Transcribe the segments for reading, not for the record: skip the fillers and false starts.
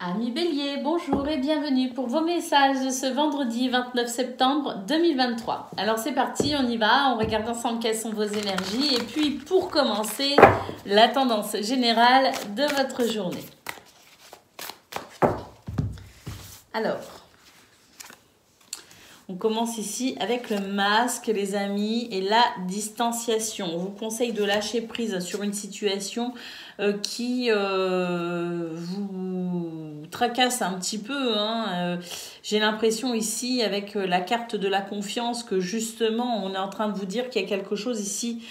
Amis Bélier, bonjour et bienvenue pour vos messages de ce vendredi 29 septembre 2023. Alors c'est parti, on y va, on regarde ensemble quelles sont vos énergies et puis pour commencer, la tendance générale de votre journée. Alors, on commence ici avec le masque, les amis, et la distanciation. On vous conseille de lâcher prise sur une situation qui vous tracasse un petit peu. J'ai l'impression ici, avec la carte de la confiance, que justement, on est en train de vous dire qu'il y a quelque chose ici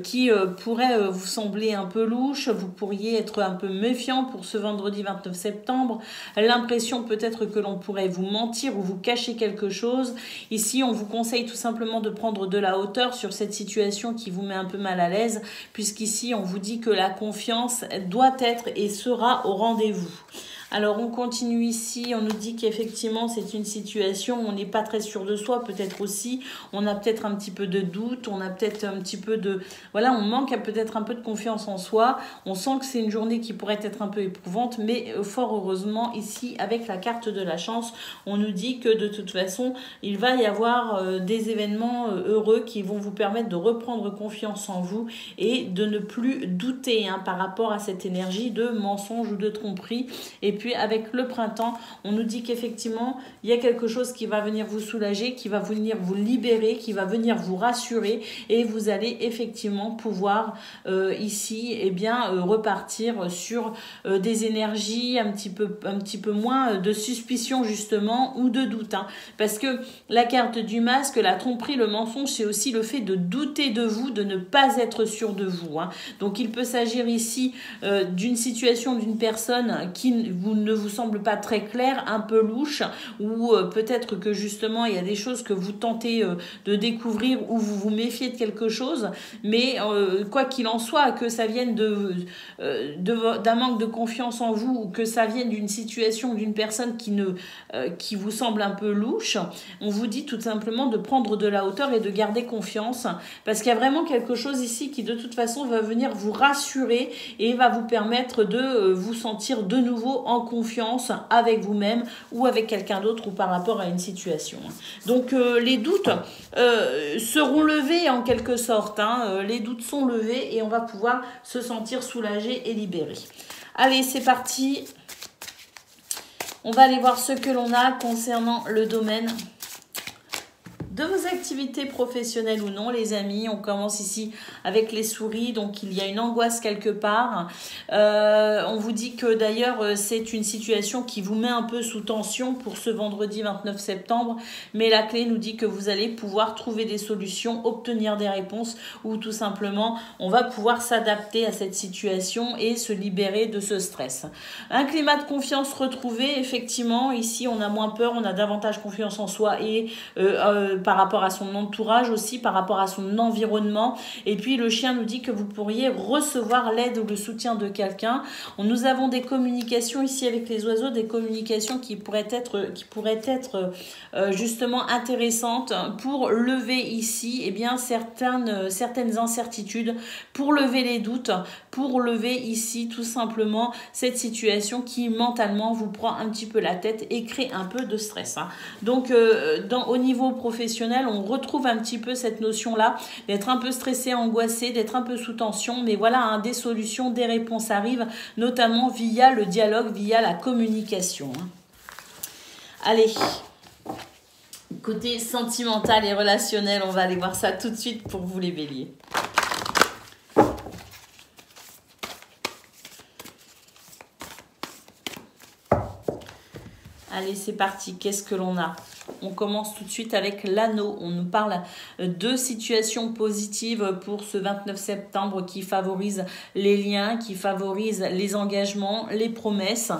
qui pourrait vous sembler un peu louche. Vous pourriez être un peu méfiant pour ce vendredi 29 septembre. L'impression peut-être que l'on pourrait vous mentir ou vous cacher quelque chose. Ici, on vous conseille tout simplement de prendre de la hauteur sur cette situation qui vous met un peu mal à l'aise, puisqu'ici, on vous dit que la confiance doit être et sera au rendez-vous. Alors, on continue ici, on nous dit qu'effectivement, c'est une situation où on n'est pas très sûr de soi, peut-être aussi, on a peut-être un petit peu de doute, on a peut-être un petit peu de... Voilà, on manque peut-être un peu de confiance en soi, on sent que c'est une journée qui pourrait être un peu éprouvante, mais fort heureusement, ici, avec la carte de la chance, on nous dit que de toute façon, il va y avoir des événements heureux qui vont vous permettre de reprendre confiance en vous et de ne plus douter par rapport à cette énergie de mensonge ou de tromperie. Et puis avec le printemps, on nous dit qu'effectivement, il y a quelque chose qui va venir vous soulager, qui va venir vous libérer, qui va venir vous rassurer et vous allez effectivement pouvoir ici repartir sur des énergies un petit peu moins de suspicion justement ou de doute. Parce que la carte du masque, la tromperie, le mensonge, c'est aussi le fait de douter de vous, de ne pas être sûr de vous. Donc il peut s'agir ici d'une situation, d'une personne qui ne vous semble pas très clair, un peu louche, ou peut-être que justement il y a des choses que vous tentez de découvrir ou vous vous méfiez de quelque chose, mais quoi qu'il en soit, que ça vienne d'un manque de confiance en vous ou que ça vienne d'une situation, d'une personne qui vous semble un peu louche, on vous dit tout simplement de prendre de la hauteur et de garder confiance, parce qu'il y a vraiment quelque chose ici qui de toute façon va venir vous rassurer et va vous permettre de vous sentir de nouveau en confiance avec vous-même ou avec quelqu'un d'autre ou par rapport à une situation. Donc les doutes seront levés en quelque sorte. Les doutes sont levés et on va pouvoir se sentir soulagé et libéré. Allez, c'est parti. On va aller voir ce que l'on a concernant le domaine de vos activités professionnelles ou non, les amis. On commence ici avec les souris, donc il y a une angoisse quelque part. On vous dit que d'ailleurs c'est une situation qui vous met un peu sous tension pour ce vendredi 29 septembre, mais la clé nous dit que vous allez pouvoir trouver des solutions, obtenir des réponses, ou tout simplement on va pouvoir s'adapter à cette situation et se libérer de ce stress. Un climat de confiance retrouvé, effectivement, ici on a moins peur, on a davantage confiance en soi et par rapport à son entourage aussi, par rapport à son environnement. Et puis le chien nous dit que vous pourriez recevoir l'aide ou le soutien de quelqu'un. Nous avons des communications ici avec les oiseaux, des communications qui pourraient être justement intéressantes pour lever ici certaines incertitudes, pour lever les doutes, pour lever ici tout simplement cette situation qui mentalement vous prend un petit peu la tête et crée un peu de stress. Donc au niveau professionnel, on retrouve un petit peu cette notion-là d'être un peu stressé, angoissé, d'être un peu sous tension. Mais voilà, des solutions, des réponses arrivent, notamment via le dialogue, via la communication. Allez, côté sentimental et relationnel, on va aller voir ça tout de suite pour vous les béliers. Allez, c'est parti. Qu'est-ce que l'on a ? On commence tout de suite avec l'anneau. On nous parle de situations positives pour ce 29 septembre qui favorisent les liens, qui favorisent les engagements, les promesses,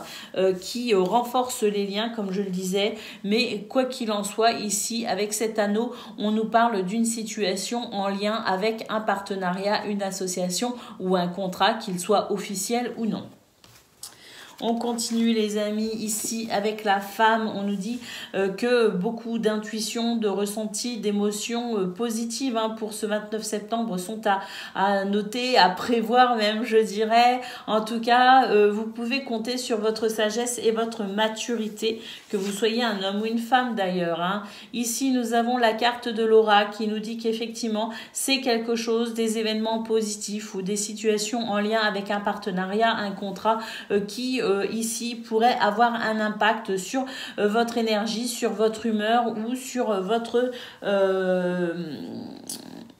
qui renforcent les liens, comme je le disais. Mais quoi qu'il en soit, ici, avec cet anneau, on nous parle d'une situation en lien avec un partenariat, une association ou un contrat, qu'il soit officiel ou non. On continue les amis ici avec la femme. On nous dit que beaucoup d'intuition, de ressenti, d'émotions positives pour ce 29 septembre sont à noter, à prévoir même je dirais. En tout cas, vous pouvez compter sur votre sagesse et votre maturité, que vous soyez un homme ou une femme d'ailleurs. Ici, nous avons la carte de l'aura qui nous dit qu'effectivement, c'est quelque chose, des événements positifs ou des situations en lien avec un partenariat, un contrat qui ici pourrait avoir un impact sur votre énergie, sur votre humeur ou sur votre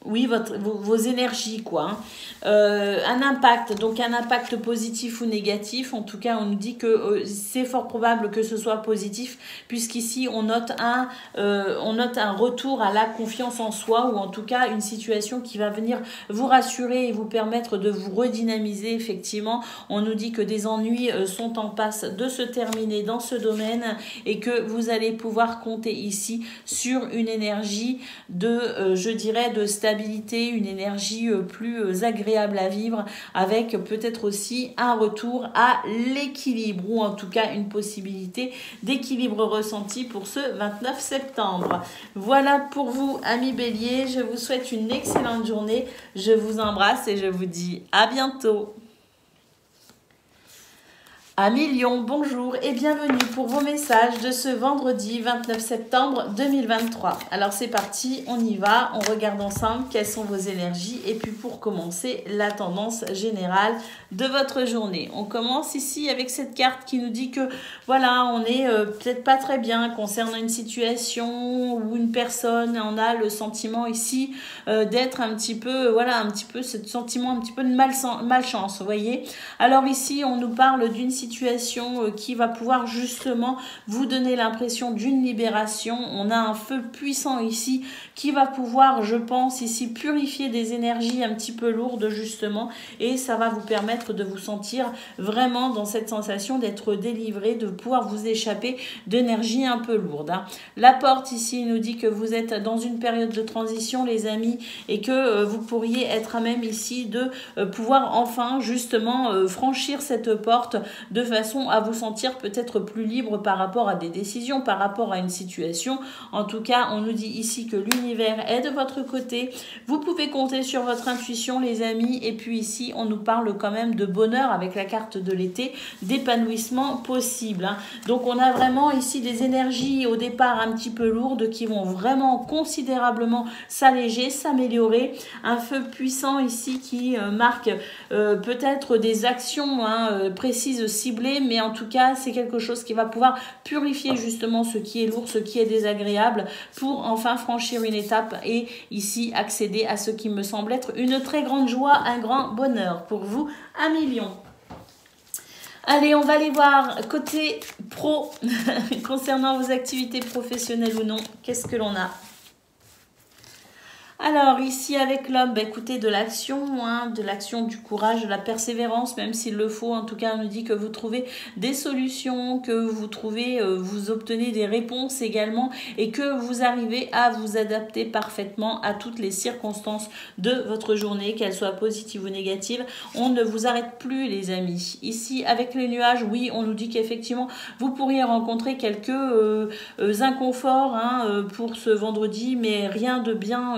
vos énergies quoi. Un impact, donc un impact positif ou négatif. En tout cas, on nous dit que c'est fort probable que ce soit positif, puisqu'ici on note un retour à la confiance en soi, ou en tout cas une situation qui va venir vous rassurer et vous permettre de vous redynamiser. Effectivement, on nous dit que des ennuis sont en passe de se terminer dans ce domaine et que vous allez pouvoir compter ici sur une énergie de, je dirais, de stabilité, une énergie plus agréable à vivre, avec peut-être aussi un retour à l'équilibre, ou en tout cas une possibilité d'équilibre ressenti pour ce 29 septembre. Voilà pour vous, amis Bélier. Je vous souhaite une excellente journée. Je vous embrasse et je vous dis à bientôt. Amis Lion, bonjour et bienvenue pour vos messages de ce vendredi 29 septembre 2023. Alors c'est parti, on y va, on regarde ensemble quelles sont vos énergies et puis pour commencer, la tendance générale de votre journée. On commence ici avec cette carte qui nous dit que voilà, on est peut-être pas très bien concernant une situation ou une personne. On a le sentiment ici d'être un petit peu, voilà, un petit peu ce sentiment un petit peu de malchance, vous voyez. Alors ici, on nous parle d'une situation qui va pouvoir justement vous donner l'impression d'une libération. On a un feu puissant ici qui va pouvoir, je pense, ici purifier des énergies un petit peu lourdes justement, et ça va vous permettre de vous sentir vraiment dans cette sensation d'être délivré, de pouvoir vous échapper d'énergie un peu lourde. La porte ici nous dit que vous êtes dans une période de transition les amis, et que vous pourriez être à même ici de pouvoir enfin justement franchir cette porte de façon à vous sentir peut-être plus libre par rapport à des décisions, par rapport à une situation. En tout cas, on nous dit ici que l'univers est de votre côté. Vous pouvez compter sur votre intuition, les amis. Et puis ici, on nous parle quand même de bonheur avec la carte de l'été, d'épanouissement possible. Donc, on a vraiment ici des énergies au départ un petit peu lourdes qui vont vraiment considérablement s'alléger, s'améliorer. Un feu puissant ici qui marque peut-être des actions précises, ciblées, mais en tout cas, c'est quelque chose qui va pouvoir purifier justement ce qui est lourd, ce qui est désagréable, pour enfin franchir une étape et ici accéder à ce qui me semble être une très grande joie, un grand bonheur pour vous, amis Lion. Allez, on va aller voir côté pro, concernant vos activités professionnelles ou non, qu'est-ce que l'on a ? Alors ici avec l'homme, écoutez, de l'action, du courage, de la persévérance, même s'il le faut. En tout cas, on nous dit que vous trouvez des solutions, que vous obtenez des réponses également, et que vous arrivez à vous adapter parfaitement à toutes les circonstances de votre journée, qu'elles soient positives ou négatives. On ne vous arrête plus les amis. Ici avec les nuages, oui, on nous dit qu'effectivement vous pourriez rencontrer quelques inconforts pour ce vendredi, mais rien de bien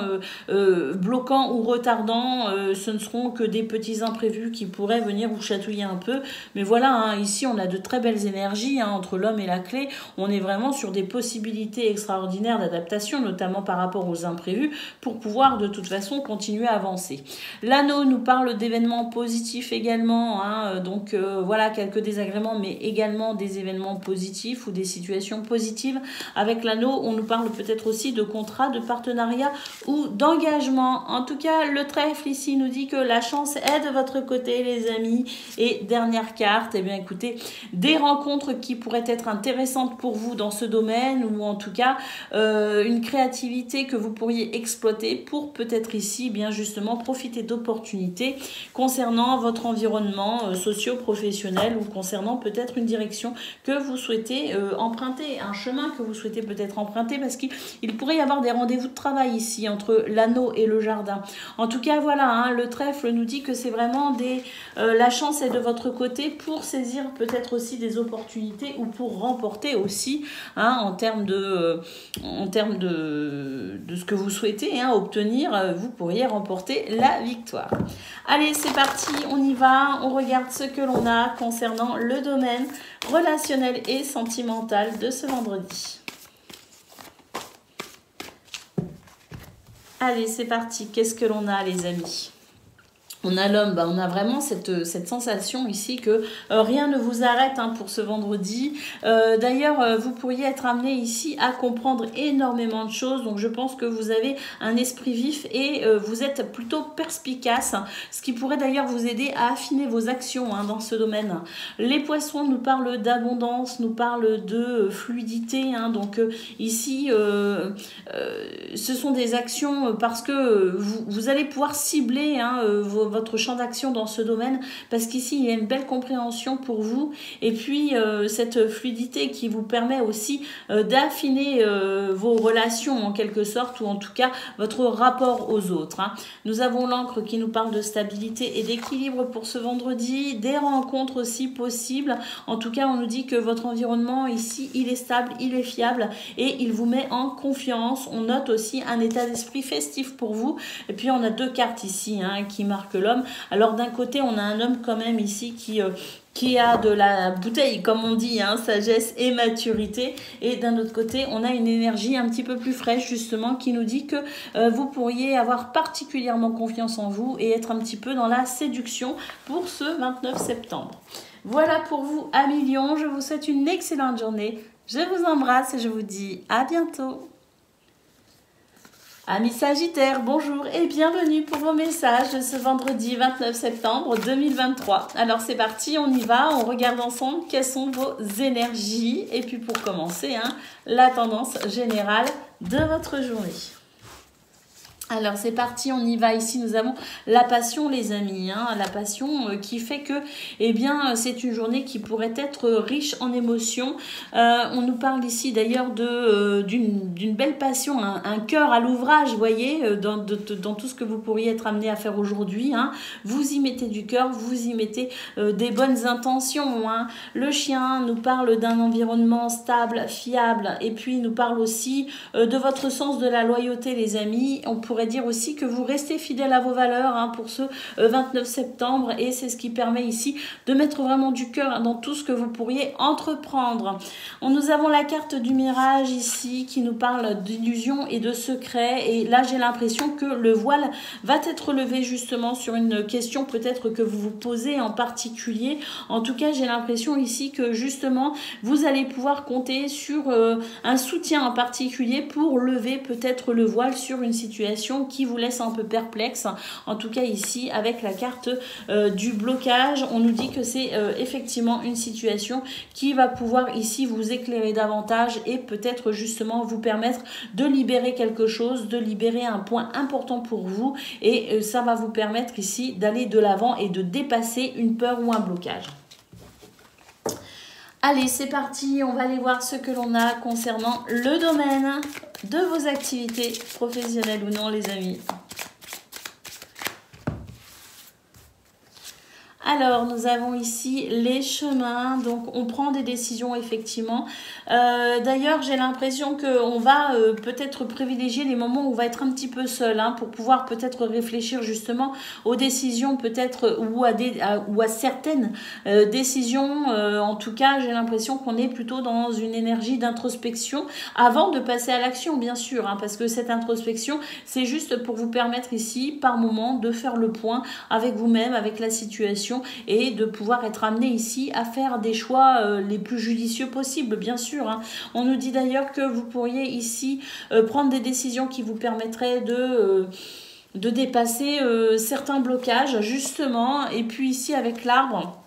bloquant ou retardant. Ce ne seront que des petits imprévus qui pourraient venir vous chatouiller un peu, mais voilà, ici on a de très belles énergies entre l'homme et la clé. On est vraiment sur des possibilités extraordinaires d'adaptation, notamment par rapport aux imprévus, pour pouvoir de toute façon continuer à avancer. L'anneau nous parle d'événements positifs également, donc voilà, quelques désagréments, mais également des événements positifs ou des situations positives. Avec l'anneau, on nous parle peut-être aussi de contrats, de partenariats ou d'engagement. En tout cas, le trèfle ici nous dit que la chance est de votre côté, les amis. Et dernière carte, eh bien écoutez, des rencontres qui pourraient être intéressantes pour vous dans ce domaine, ou en tout cas une créativité que vous pourriez exploiter pour peut-être ici bien justement profiter d'opportunités concernant votre environnement socio-professionnel, ou concernant peut-être une direction que vous souhaitez emprunter, un chemin que vous souhaitez peut-être emprunter, parce qu'il pourrait y avoir des rendez-vous de travail ici entre l'anneau et le jardin. En tout cas, voilà, hein, le trèfle nous dit que c'est vraiment la chance est de votre côté pour saisir peut-être aussi des opportunités ou pour remporter aussi, hein, en termes de ce que vous souhaitez, hein, obtenir, vous pourriez remporter la victoire. Allez, c'est parti, on y va, on regarde ce que l'on a concernant le domaine relationnel et sentimental de ce vendredi. Allez, c'est parti, qu'est-ce que l'on a les amis ? On a l'homme, on a vraiment cette sensation ici que rien ne vous arrête, hein, pour ce vendredi. D'ailleurs, vous pourriez être amené ici à comprendre énormément de choses. Donc, je pense que vous avez un esprit vif et vous êtes plutôt perspicace, ce qui pourrait d'ailleurs vous aider à affiner vos actions, hein, dans ce domaine. Les poissons nous parlent d'abondance, nous parlent de fluidité. Hein, donc, ici, ce sont des actions parce que vous allez pouvoir cibler, hein, votre champ d'action dans ce domaine, parce qu'ici il y a une belle compréhension pour vous et puis cette fluidité qui vous permet aussi d'affiner vos relations en quelque sorte, ou en tout cas votre rapport aux autres, hein. Nous avons l'encre qui nous parle de stabilité et d'équilibre pour ce vendredi, des rencontres aussi possibles. En tout cas, on nous dit que votre environnement ici il est stable, il est fiable et il vous met en confiance. On note aussi un état d'esprit festif pour vous. Et puis on a deux cartes ici, hein, qui marquent l'homme. Alors d'un côté, on a un homme quand même ici qui a de la bouteille, comme on dit, hein, sagesse et maturité. Et d'un autre côté, on a une énergie un petit peu plus fraîche, justement, qui nous dit que vous pourriez avoir particulièrement confiance en vous et être un petit peu dans la séduction pour ce 29 septembre. Voilà pour vous, amis Lions. Je vous souhaite une excellente journée. Je vous embrasse et je vous dis à bientôt. Amis Sagittaires, bonjour et bienvenue pour vos messages de ce vendredi 29 septembre 2023. Alors c'est parti, on y va, on regarde ensemble quelles sont vos énergies. Et puis pour commencer, hein, la tendance générale de votre journée. Alors c'est parti, on y va. Ici nous avons la passion les amis, hein, la passion qui fait que c'est une journée qui pourrait être riche en émotions. On nous parle ici d'ailleurs d'une belle passion, un cœur à l'ouvrage, vous voyez, dans tout ce que vous pourriez être amené à faire aujourd'hui, hein. Vous y mettez du cœur, vous y mettez des bonnes intentions, hein. Le chien nous parle d'un environnement stable, fiable, et puis il nous parle aussi de votre sens de la loyauté les amis. On pourrait dire aussi que vous restez fidèle à vos valeurs, hein, pour ce 29 septembre, et c'est ce qui permet ici de mettre vraiment du cœur dans tout ce que vous pourriez entreprendre. Nous avons la carte du mirage ici qui nous parle d'illusions et de secrets, et là j'ai l'impression que le voile va être levé justement sur une question peut-être que vous vous posez en particulier. En tout cas j'ai l'impression ici que justement vous allez pouvoir compter sur un soutien en particulier pour lever peut-être le voile sur une situation qui vous laisse un peu perplexe. En tout cas ici avec la carte du blocage, on nous dit que c'est effectivement une situation qui va pouvoir ici vous éclairer davantage et peut-être justement vous permettre de libérer quelque chose, de libérer un point important pour vous, et ça va vous permettre ici d'aller de l'avant et de dépasser une peur ou un blocage. Allez, c'est parti, on va aller voir ce que l'on a concernant le domaine de vos activités professionnelles ou non, les amis. Alors, nous avons ici les chemins, donc on prend des décisions effectivement. D'ailleurs, j'ai l'impression qu'on va peut-être privilégier les moments où on va être un petit peu seul, hein, pour pouvoir peut-être réfléchir justement aux décisions peut-être ou à certaines décisions. En tout cas, j'ai l'impression qu'on est plutôt dans une énergie d'introspection avant de passer à l'action, bien sûr, hein, parce que cette introspection, c'est juste pour vous permettre ici, par moment, de faire le point avec vous-même, avec la situation, et de pouvoir être amené ici à faire des choix les plus judicieux possibles, bien sûr, hein. On nous dit d'ailleurs que vous pourriez ici prendre des décisions qui vous permettraient de dépasser certains blocages, justement. Et puis ici avec l'arbre,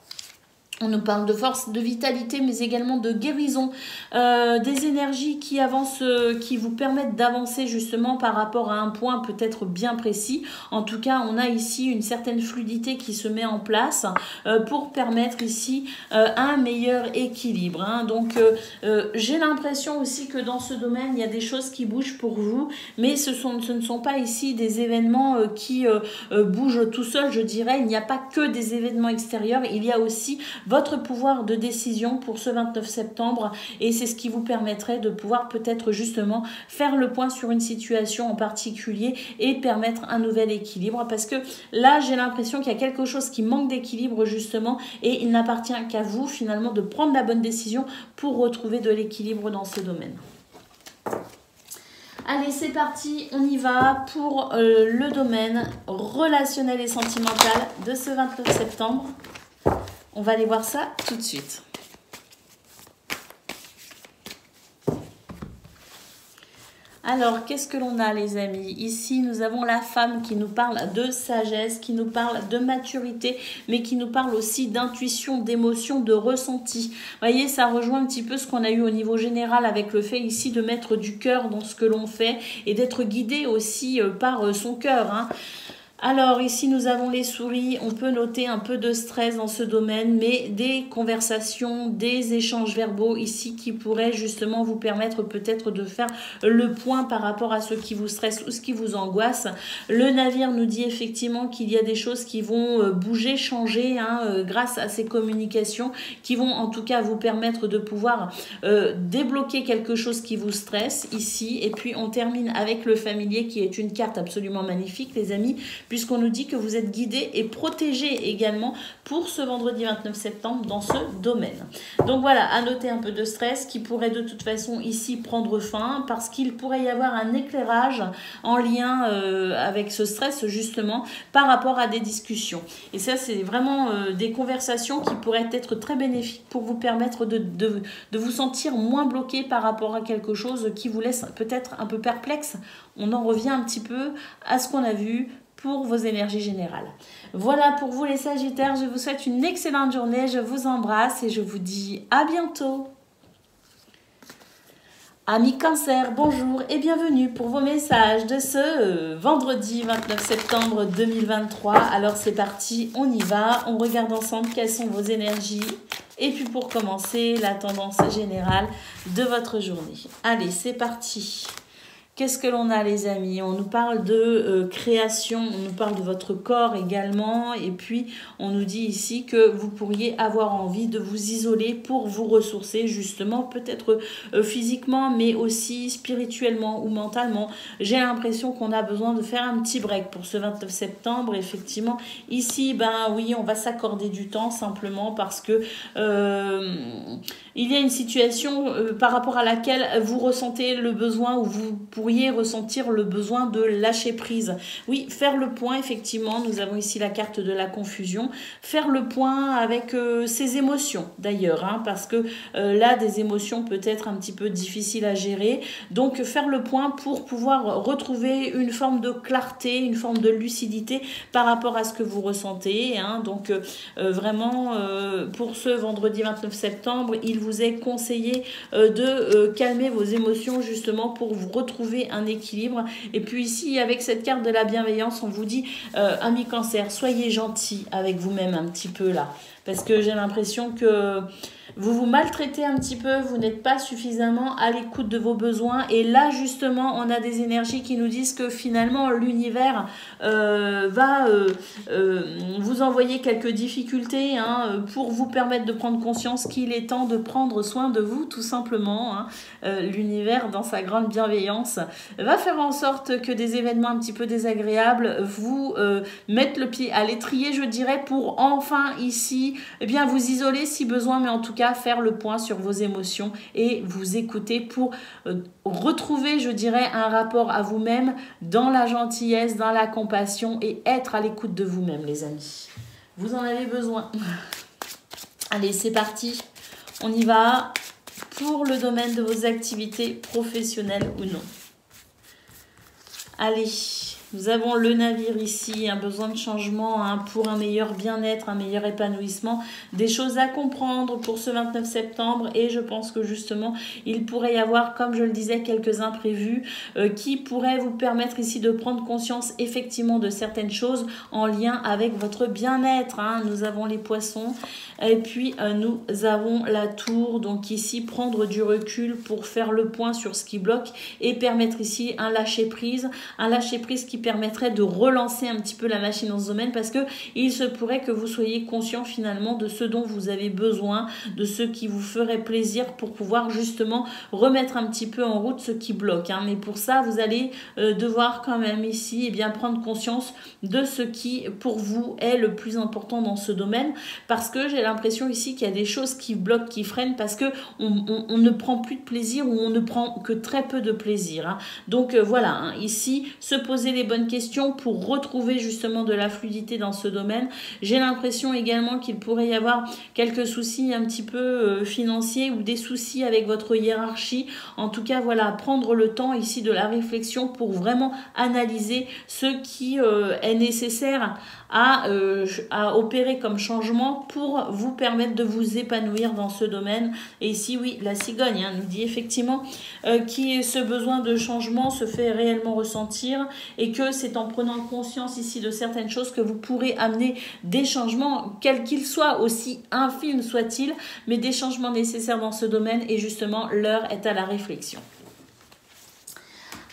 On nous parle de force, de vitalité, mais également de guérison, des énergies qui avancent, qui vous permettent d'avancer justement par rapport à un point peut-être bien précis. En tout cas, on a ici une certaine fluidité qui se met en place pour permettre ici un meilleur équilibre. Hein. Donc, j'ai l'impression aussi que dans ce domaine, il y a des choses qui bougent pour vous, mais ce ne sont pas ici des événements qui bougent tout seuls, je dirais. Il n'y a pas que des événements extérieurs, il y a aussi votre pouvoir de décision pour ce 29 septembre et c'est ce qui vous permettrait de pouvoir peut-être justement faire le point sur une situation en particulier et permettre un nouvel équilibre parce que là j'ai l'impression qu'il y a quelque chose qui manque d'équilibre justement et il n'appartient qu'à vous finalement de prendre la bonne décision pour retrouver de l'équilibre dans ce domaine. Allez, c'est parti, on y va pour le domaine relationnel et sentimental de ce 29 septembre. On va aller voir ça tout de suite. Alors, qu'est-ce que l'on a, les amis? Ici, nous avons la femme qui nous parle de sagesse, qui nous parle de maturité, mais qui nous parle aussi d'intuition, d'émotion, de ressenti. Vous voyez, ça rejoint un petit peu ce qu'on a eu au niveau général avec le fait ici de mettre du cœur dans ce que l'on fait et d'être guidé aussi par son cœur, hein. Alors ici nous avons les souris, on peut noter un peu de stress dans ce domaine, mais des conversations, des échanges verbaux ici qui pourraient justement vous permettre peut-être de faire le point par rapport à ce qui vous stresse ou ce qui vous angoisse. Le navire nous dit effectivement qu'il y a des choses qui vont bouger, changer hein, grâce à ces communications qui vont en tout cas vous permettre de pouvoir débloquer quelque chose qui vous stresse ici. Et puis on termine avec le familier qui est une carte absolument magnifique les amis, puisqu'on nous dit que vous êtes guidé et protégé également pour ce vendredi 29 septembre dans ce domaine. Donc voilà, à noter un peu de stress qui pourrait de toute façon ici prendre fin parce qu'il pourrait y avoir un éclairage en lien avec ce stress justement par rapport à des discussions. Et ça, c'est vraiment des conversations qui pourraient être très bénéfiques pour vous permettre de vous sentir moins bloqué par rapport à quelque chose qui vous laisse peut-être un peu perplexe. On en revient un petit peu à ce qu'on a vu pour vos énergies générales. Voilà pour vous les Sagittaires, je vous souhaite une excellente journée, je vous embrasse et je vous dis à bientôt. Amis Cancer, bonjour et bienvenue pour vos messages de ce vendredi 29 septembre 2023. Alors c'est parti, on y va, on regarde ensemble quelles sont vos énergies et puis pour commencer, la tendance générale de votre journée. Allez, c'est parti. Qu'est-ce que l'on a les amis? On nous parle de création, on nous parle de votre corps également et puis on nous dit ici que vous pourriez avoir envie de vous isoler pour vous ressourcer justement peut-être physiquement mais aussi spirituellement ou mentalement. J'ai l'impression qu'on a besoin de faire un petit break pour ce 29 septembre. Effectivement ici ben oui on va s'accorder du temps simplement parce que il y a une situation par rapport à laquelle vous ressentez le besoin ou vous pourriez ressentir le besoin de lâcher prise. Oui, faire le point, effectivement, nous avons ici la carte de la confusion. Faire le point avec ses émotions, d'ailleurs, hein, parce que là, des émotions peut-être un petit peu difficiles à gérer. Donc, faire le point pour pouvoir retrouver une forme de clarté, une forme de lucidité par rapport à ce que vous ressentez. Hein. Donc, vraiment, pour ce vendredi 29 septembre, il vous est conseillé de calmer vos émotions justement pour vous retrouver un équilibre. Et puis ici, avec cette carte de la bienveillance, on vous dit, amis Cancer, soyez gentils avec vous-même un petit peu là. Parce que j'ai l'impression que vous vous maltraitez un petit peu, vous n'êtes pas suffisamment à l'écoute de vos besoins. Et là, justement, on a des énergies qui nous disent que finalement, l'univers va vous envoyer quelques difficultés hein, pour vous permettre de prendre conscience qu'il est temps de prendre soin de vous, tout simplement. Hein. L'univers, dans sa grande bienveillance, va faire en sorte que des événements un petit peu désagréables vous mettent le pied à l'étrier, je dirais, pour enfin ici, eh bien, vous isoler si besoin, mais en tout cas, faire le point sur vos émotions et vous écouter pour retrouver, je dirais, un rapport à vous-même dans la gentillesse, dans la compassion et être à l'écoute de vous-même, les amis. Vous en avez besoin. Allez, c'est parti. On y va pour le domaine de vos activités professionnelles ou non. Allez, Nous avons le navire ici, un besoin de changement hein, pour un meilleur bien-être, un meilleur épanouissement, des choses à comprendre pour ce 29 septembre et je pense que justement il pourrait y avoir, comme je le disais, quelques imprévus qui pourraient vous permettre ici de prendre conscience effectivement de certaines choses en lien avec votre bien-être. Hein. Nous avons les poissons et puis nous avons la tour, donc ici prendre du recul pour faire le point sur ce qui bloque et permettre ici un lâcher-prise qui permettrait de relancer un petit peu la machine dans ce domaine parce que il se pourrait que vous soyez conscient finalement de ce dont vous avez besoin, de ce qui vous ferait plaisir pour pouvoir justement remettre un petit peu en route ce qui bloque. Hein. Mais pour ça, vous allez devoir quand même ici eh bien, prendre conscience de ce qui pour vous est le plus important dans ce domaine parce que j'ai l'impression ici qu'il y a des choses qui bloquent, qui freinent parce que on ne prend plus de plaisir ou on ne prend que très peu de plaisir. Hein. Donc voilà, hein, ici, se poser les bonnes questions pour retrouver justement de la fluidité dans ce domaine. J'ai l'impression également qu'il pourrait y avoir quelques soucis un petit peu financiers ou des soucis avec votre hiérarchie. En tout cas, voilà, prendre le temps ici de la réflexion pour vraiment analyser ce qui est nécessaire à opérer comme changement pour vous permettre de vous épanouir dans ce domaine. Et ici, oui, la cigogne hein, nous dit effectivement que ce besoin de changement se fait réellement ressentir et que c'est en prenant conscience ici de certaines choses que vous pourrez amener des changements, quels qu'ils soient, aussi infimes soient-ils, mais des changements nécessaires dans ce domaine et justement l'heure est à la réflexion.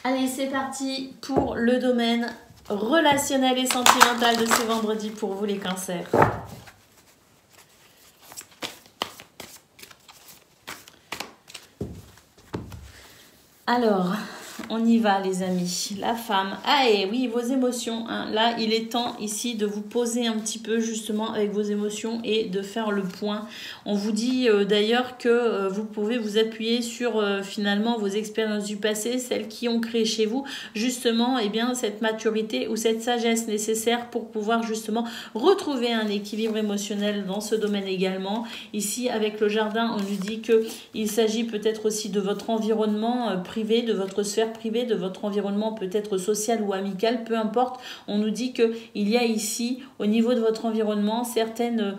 Allez, c'est parti pour le domaine relationnel et sentimental de ce vendredi pour vous les cancers. Alors, on y va les amis, la femme, ah et oui vos émotions, hein. Là il est temps ici de vous poser un petit peu justement avec vos émotions et de faire le point. On vous dit d'ailleurs que vous pouvez vous appuyer sur finalement vos expériences du passé, celles qui ont créé chez vous justement eh bien, cette maturité ou cette sagesse nécessaire pour pouvoir justement retrouver un équilibre émotionnel dans ce domaine également. Ici avec le jardin on nous dit qu'il s'agit peut-être aussi de votre environnement privé, de votre sphère privée, de votre environnement peut-être social ou amical, peu importe. On nous dit qu'il y a ici au niveau de votre environnement certaines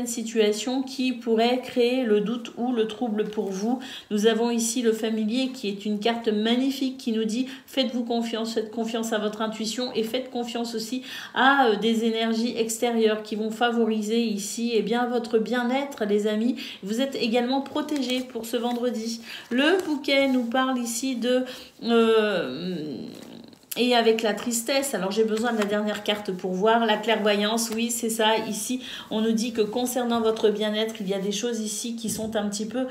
situations qui pourraient créer le doute ou le trouble pour vous. Nous avons ici le familier qui est une carte magnifique qui nous dit faites-vous confiance, faites confiance à votre intuition et faites confiance aussi à des énergies extérieures qui vont favoriser ici eh bien, votre bien-être les amis. Vous êtes également protégés pour ce vendredi. Le bouquet nous parle ici de et avec la tristesse, alors j'ai besoin de la dernière carte pour voir, la clairvoyance, oui c'est ça, ici on nous dit que concernant votre bien-être, il y a des choses ici qui sont un petit peu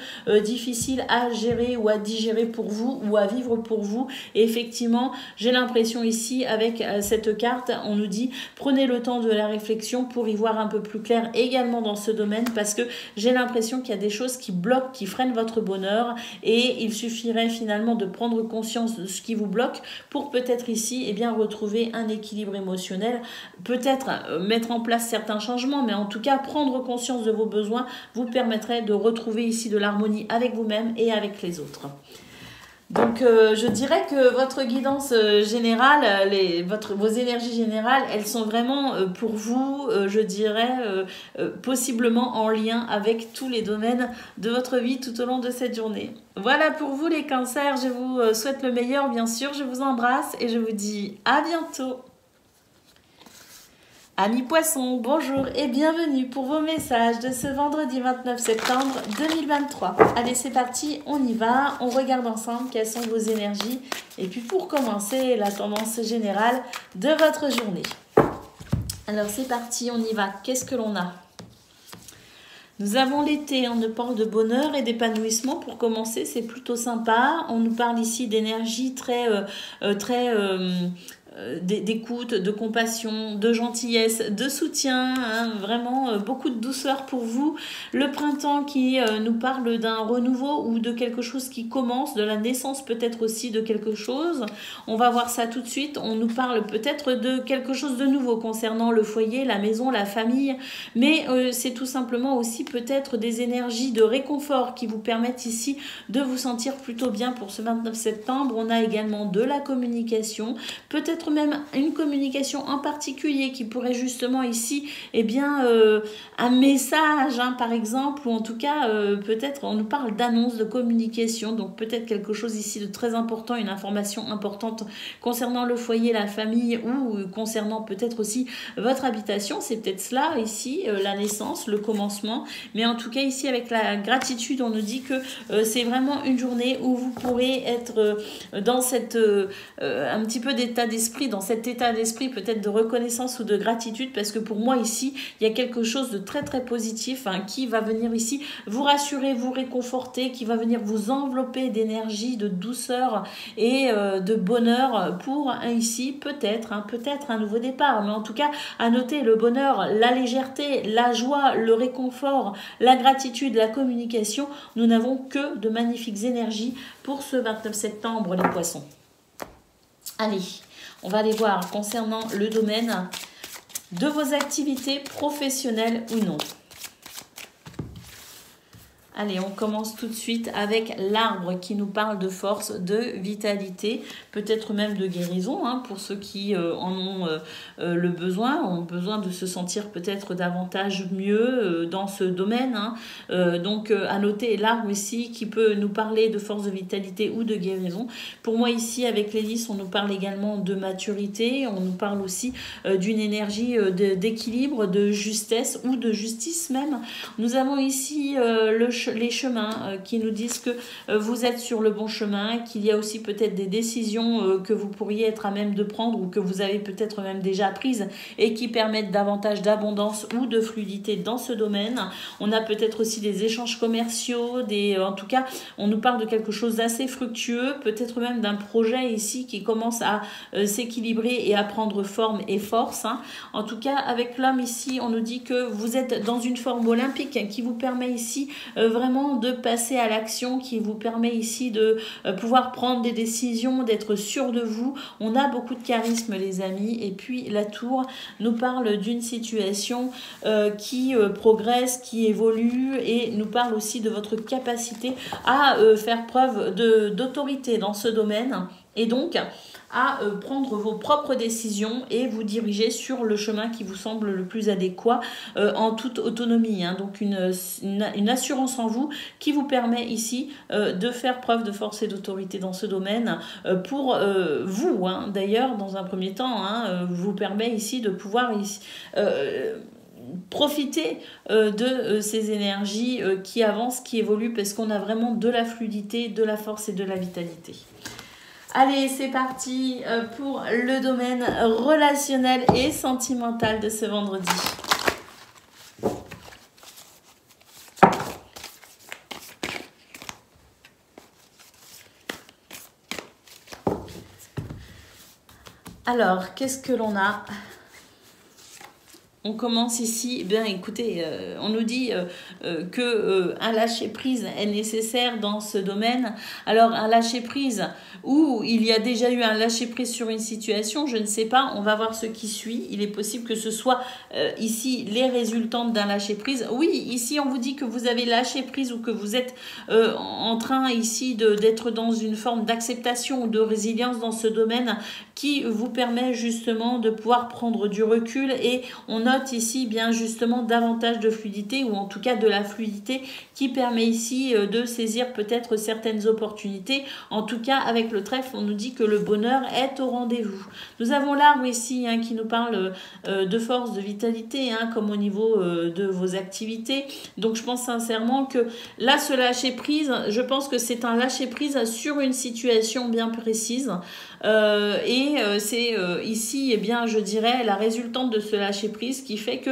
difficiles à gérer ou à digérer pour vous ou à vivre pour vous, et effectivement j'ai l'impression ici avec cette carte, on nous dit prenez le temps de la réflexion pour y voir un peu plus clair également dans ce domaine, parce que j'ai l'impression qu'il y a des choses qui bloquent, qui freinent votre bonheur, et il suffirait finalement de prendre conscience de ce qui vous bloque pour peut-être ici eh bien, retrouver un équilibre émotionnel, peut-être mettre en place certains changements, mais en tout cas prendre conscience de vos besoins vous permettrait de retrouver ici de l'harmonie avec vous-même et avec les autres. Donc je dirais que votre guidance générale, vos énergies générales, elles sont vraiment pour vous, je dirais, possiblement en lien avec tous les domaines de votre vie tout au long de cette journée. Voilà pour vous les cancers, je vous souhaite le meilleur bien sûr, je vous embrasse et je vous dis à bientôt. Amis poissons, bonjour et bienvenue pour vos messages de ce vendredi 29 septembre 2023. Allez, c'est parti, on y va, on regarde ensemble quelles sont vos énergies. Et puis pour commencer, la tendance générale de votre journée. Alors c'est parti, on y va. Qu'est-ce que l'on a ? Nous avons l'été, on nous parle de bonheur et d'épanouissement pour commencer, c'est plutôt sympa. On nous parle ici d'énergie très d'écoute, de compassion, de gentillesse, de soutien, hein, vraiment beaucoup de douceur pour vous. Le printemps qui nous parle d'un renouveau ou de quelque chose qui commence, de la naissance peut-être aussi de quelque chose. On va voir ça tout de suite. On nous parle peut-être de quelque chose de nouveau concernant le foyer, la maison, la famille, mais c'est tout simplement aussi peut-être des énergies de réconfort qui vous permettent ici de vous sentir plutôt bien pour ce 29 septembre. On a également de la communication, peut-être peut-être même une communication en particulier qui pourrait justement ici, eh bien, un message, hein, par exemple, ou en tout cas, peut-être, on nous parle d'annonce, de communication, donc peut-être quelque chose ici de très important, une information importante concernant le foyer, la famille, ou concernant peut-être aussi votre habitation, c'est peut-être cela ici, la naissance, le commencement, mais en tout cas ici, avec la gratitude, on nous dit que c'est vraiment une journée où vous pourrez être dans cette, un petit peu d'état d'esprit, dans cet état d'esprit peut-être de reconnaissance ou de gratitude, parce que pour moi ici, il y a quelque chose de très très positif, hein, qui va venir ici vous rassurer, vous réconforter, qui va venir vous envelopper d'énergie, de douceur et de bonheur pour ici peut-être un nouveau départ, mais en tout cas à noter le bonheur, la légèreté, la joie, le réconfort, la gratitude, la communication. Nous n'avons que de magnifiques énergies pour ce 29 septembre les poissons. Allez, on va aller voir concernant le domaine de vos activités professionnelles ou non. Allez, on commence tout de suite avec l'arbre qui nous parle de force, de vitalité, peut-être même de guérison, hein, pour ceux qui en ont le besoin, ont besoin de se sentir peut-être davantage mieux dans ce domaine. Hein. Donc, à noter l'arbre ici qui peut nous parler de force, de vitalité ou de guérison. Pour moi, ici, avec l'hélice, on nous parle également de maturité, on nous parle aussi d'une énergie d'équilibre, de justesse ou de justice même. Nous avons ici les chemins qui nous disent que vous êtes sur le bon chemin, qu'il y a aussi peut-être des décisions que vous pourriez être à même de prendre ou que vous avez peut-être même déjà prises et qui permettent davantage d'abondance ou de fluidité dans ce domaine. On a peut-être aussi des échanges commerciaux, en tout cas, on nous parle de quelque chose d'assez fructueux, peut-être même d'un projet ici qui commence à s'équilibrer et à prendre forme et force. Hein. En tout cas, avec l'homme ici, on nous dit que vous êtes dans une forme olympique qui vous permet ici vraiment de passer à l'action, qui vous permet ici de pouvoir prendre des décisions, d'être sûr de vous. On a beaucoup de charisme les amis, et puis la tour nous parle d'une situation qui progresse, qui évolue, et nous parle aussi de votre capacité à faire preuve d'autorité dans ce domaine, et donc à prendre vos propres décisions et vous diriger sur le chemin qui vous semble le plus adéquat en toute autonomie. Hein. Donc une assurance en vous qui vous permet ici de faire preuve de force et d'autorité dans ce domaine pour vous. Hein. D'ailleurs, dans un premier temps, hein, vous permet ici de pouvoir profiter de ces énergies qui avancent, qui évoluent, parce qu'on a vraiment de la fluidité, de la force et de la vitalité. Allez, c'est parti pour le domaine relationnel et sentimental de ce vendredi. Alors, qu'est-ce que l'on a ? On commence ici, bien écoutez, on nous dit qu'un lâcher-prise est nécessaire dans ce domaine. Alors un lâcher-prise où il y a déjà eu un lâcher-prise sur une situation, je ne sais pas, on va voir ce qui suit. Il est possible que ce soit ici les résultantes d'un lâcher-prise. Oui, ici on vous dit que vous avez lâché-prise ou que vous êtes en train ici d'être dans une forme d'acceptation ou de résilience dans ce domaine qui vous permet justement de pouvoir prendre du recul, et on note ici bien justement davantage de fluidité, ou en tout cas de la fluidité qui permet ici de saisir peut-être certaines opportunités. En tout cas, avec le trèfle, on nous dit que le bonheur est au rendez-vous. Nous avons l'arbre ici qui nous parle de force, de vitalité, comme au niveau de vos activités. Donc je pense sincèrement que là, ce lâcher prise, je pense que c'est un lâcher prise sur une situation bien précise. C'est ici, eh bien, je dirais, la résultante de ce lâcher prise qui fait que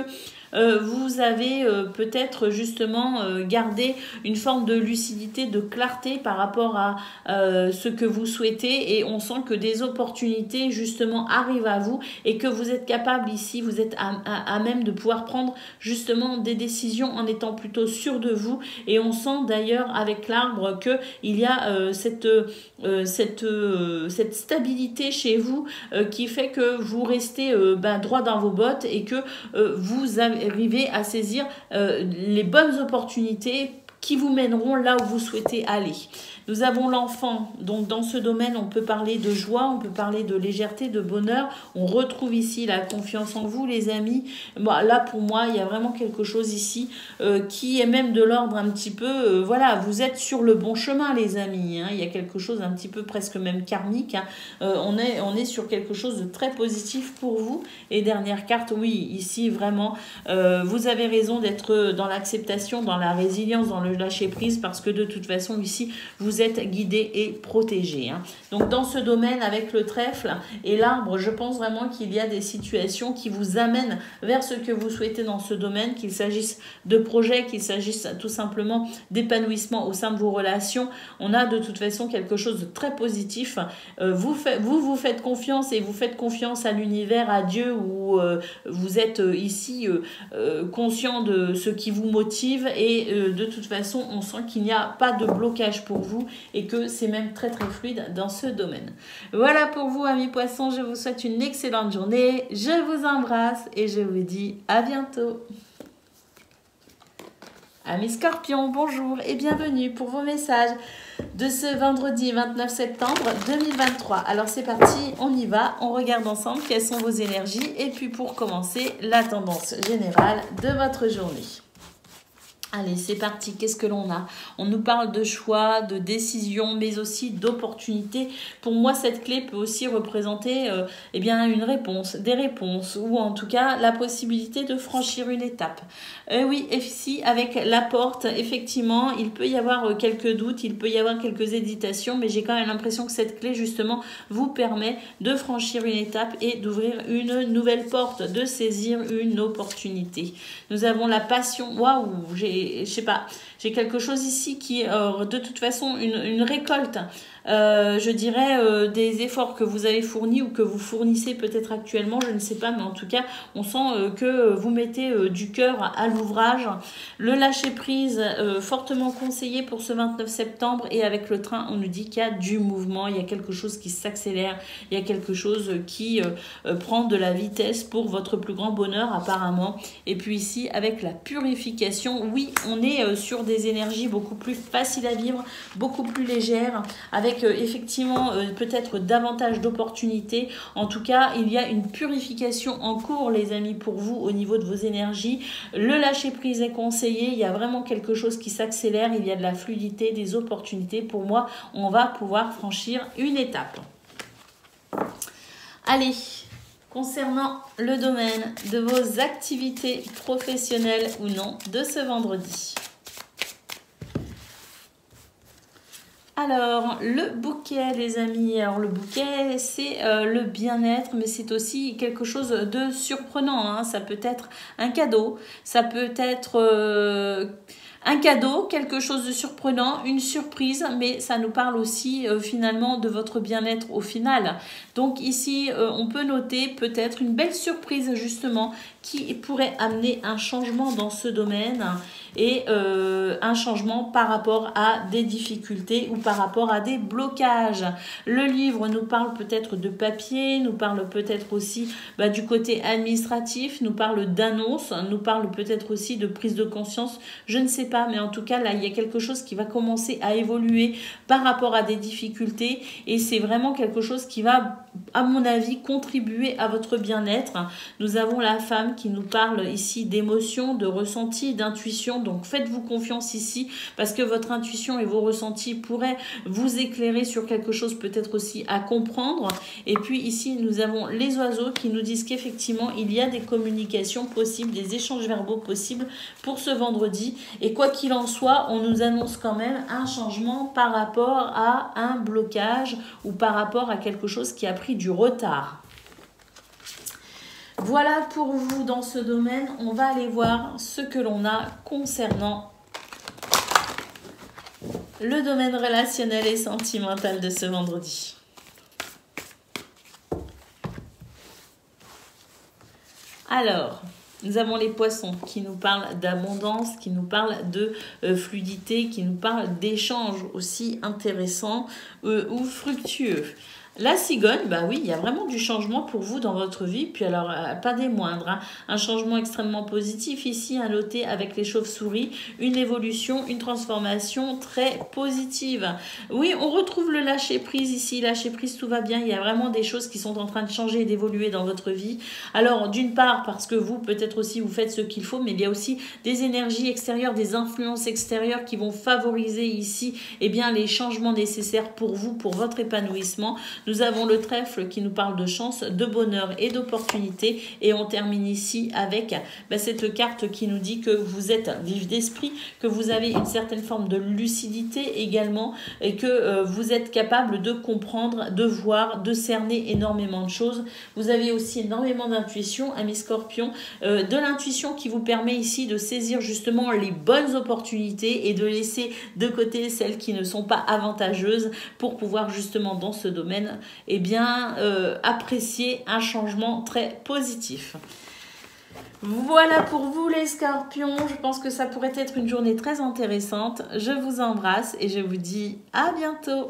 vous avez peut-être justement gardé une forme de lucidité, de clarté par rapport à ce que vous souhaitez, et on sent que des opportunités justement arrivent à vous et que vous êtes capable ici, vous êtes à même de pouvoir prendre justement des décisions en étant plutôt sûr de vous, et on sent d'ailleurs avec l'arbre qu'il y a cette stabilité chez vous qui fait que vous restez droit dans vos bottes, et que vous arrivez à saisir les bonnes opportunités qui vous mèneront là où vous souhaitez aller. Nous avons l'enfant, donc dans ce domaine, on peut parler de joie, on peut parler de légèreté, de bonheur. On retrouve ici la confiance en vous, les amis. Bon, là, pour moi, il y a vraiment quelque chose ici qui est même de l'ordre un petit peu, voilà, vous êtes sur le bon chemin, les amis. Hein. Il y a quelque chose un petit peu presque même karmique. Hein. On est sur quelque chose de très positif pour vous. Et dernière carte, oui, ici, vraiment, vous avez raison d'être dans l'acceptation, dans la résilience, dans le lâcher-prise, parce que de toute façon, ici, vous êtes guidé et protégé. Hein. Donc, dans ce domaine, avec le trèfle et l'arbre, je pense vraiment qu'il y a des situations qui vous amènent vers ce que vous souhaitez dans ce domaine, qu'il s'agisse de projets, qu'il s'agisse tout simplement d'épanouissement au sein de vos relations. On a de toute façon quelque chose de très positif. Vous faites confiance et vous faites confiance à l'univers, à Dieu, où vous êtes ici conscient de ce qui vous motive et de toute façon, on sent qu'il n'y a pas de blocage pour vous et que c'est même très très fluide dans ce domaine. Voilà pour vous, amis poissons, je vous souhaite une excellente journée, je vous embrasse et je vous dis à bientôt. Amis scorpions, bonjour et bienvenue pour vos messages de ce vendredi 29 septembre 2023. Alors c'est parti, on y va, on regarde ensemble quelles sont vos énergies et puis pour commencer, la tendance générale de votre journée. Allez, c'est parti. Qu'est-ce que l'on a? On nous parle de choix, de décision, mais aussi d'opportunités. Pour moi, cette clé peut aussi représenter eh bien, une réponse, des réponses, ou en tout cas la possibilité de franchir une étape. Oui, ici, avec la porte, effectivement, il peut y avoir quelques doutes, il peut y avoir quelques hésitations, mais j'ai quand même l'impression que cette clé, justement, vous permet de franchir une étape et d'ouvrir une nouvelle porte, de saisir une opportunité. Nous avons la passion. Waouh, je sais pas, j'ai quelque chose ici qui est de toute façon une récolte, je dirais des efforts que vous avez fournis ou que vous fournissez peut-être actuellement, je ne sais pas, mais en tout cas on sent que vous mettez du cœur à l'ouvrage. Le lâcher prise fortement conseillé pour ce 29 septembre et avec le train on nous dit qu'il y a du mouvement, il y a quelque chose qui s'accélère, il y a quelque chose qui prend de la vitesse pour votre plus grand bonheur apparemment. Et puis ici avec la purification, oui, on est sur des énergies beaucoup plus faciles à vivre, beaucoup plus légères, avec effectivement peut-être davantage d'opportunités. En tout cas, il y a une purification en cours, les amis, pour vous au niveau de vos énergies. Le lâcher-prise est conseillé, il y a vraiment quelque chose qui s'accélère, il y a de la fluidité, des opportunités. Pour moi, on va pouvoir franchir une étape. Allez, concernant le domaine de vos activités professionnelles ou non de ce vendredi. Alors, le bouquet, les amis. Alors, le bouquet, c'est le bien-être, mais c'est aussi quelque chose de surprenant. Hein. Ça peut être un cadeau, ça peut être un cadeau, quelque chose de surprenant, une surprise, mais ça nous parle aussi finalement de votre bien-être au final. Donc ici, on peut noter peut-être une belle surprise justement qui pourrait amener un changement dans ce domaine et un changement par rapport à des difficultés ou par rapport à des blocages. Le livre nous parle peut-être de papier, nous parle peut-être aussi du côté administratif, nous parle d'annonce, nous parle peut-être aussi de prise de conscience, je ne sais pas, mais en tout cas là il y a quelque chose qui va commencer à évoluer par rapport à des difficultés et c'est vraiment quelque chose qui va à mon avis contribuer à votre bien-être. Nous avons la femme qui nous parle ici d'émotions, de ressentis, d'intuition, donc faites-vous confiance ici parce que votre intuition et vos ressentis pourraient vous éclairer sur quelque chose peut-être aussi à comprendre. Et puis ici nous avons les oiseaux qui nous disent qu'effectivement il y a des communications possibles, des échanges verbaux possibles pour ce vendredi et quoi qu'il en soit on nous annonce quand même un changement par rapport à un blocage ou par rapport à quelque chose qui a pris du retard. Voilà pour vous dans ce domaine. On va aller voir ce que l'on a concernant le domaine relationnel et sentimental de ce vendredi. Alors, nous avons les poissons qui nous parlent d'abondance, qui nous parlent de fluidité, qui nous parlent d'échanges aussi intéressants ou fructueux. La cigogne, bah oui, il y a vraiment du changement pour vous dans votre vie, puis alors pas des moindres, hein. Un changement extrêmement positif ici à noter avec les chauves-souris, une évolution, une transformation très positive. Oui, on retrouve le lâcher-prise ici, lâcher-prise, tout va bien, il y a vraiment des choses qui sont en train de changer et d'évoluer dans votre vie. Alors d'une part parce que vous, peut-être aussi, vous faites ce qu'il faut, mais il y a aussi des énergies extérieures, des influences extérieures qui vont favoriser ici eh bien, les changements nécessaires pour vous, pour votre épanouissement. Nous avons le trèfle qui nous parle de chance, de bonheur et d'opportunité. Et on termine ici avec cette carte qui nous dit que vous êtes vif d'esprit, que vous avez une certaine forme de lucidité également et que vous êtes capable de comprendre, de voir, de cerner énormément de choses. Vous avez aussi énormément d'intuition, amis scorpions, de l'intuition qui vous permet ici de saisir justement les bonnes opportunités et de laisser de côté celles qui ne sont pas avantageuses pour pouvoir justement dans ce domaine apprécier un changement très positif. Voilà pour vous les scorpions, je pense que ça pourrait être une journée très intéressante. Je vous embrasse et je vous dis à bientôt.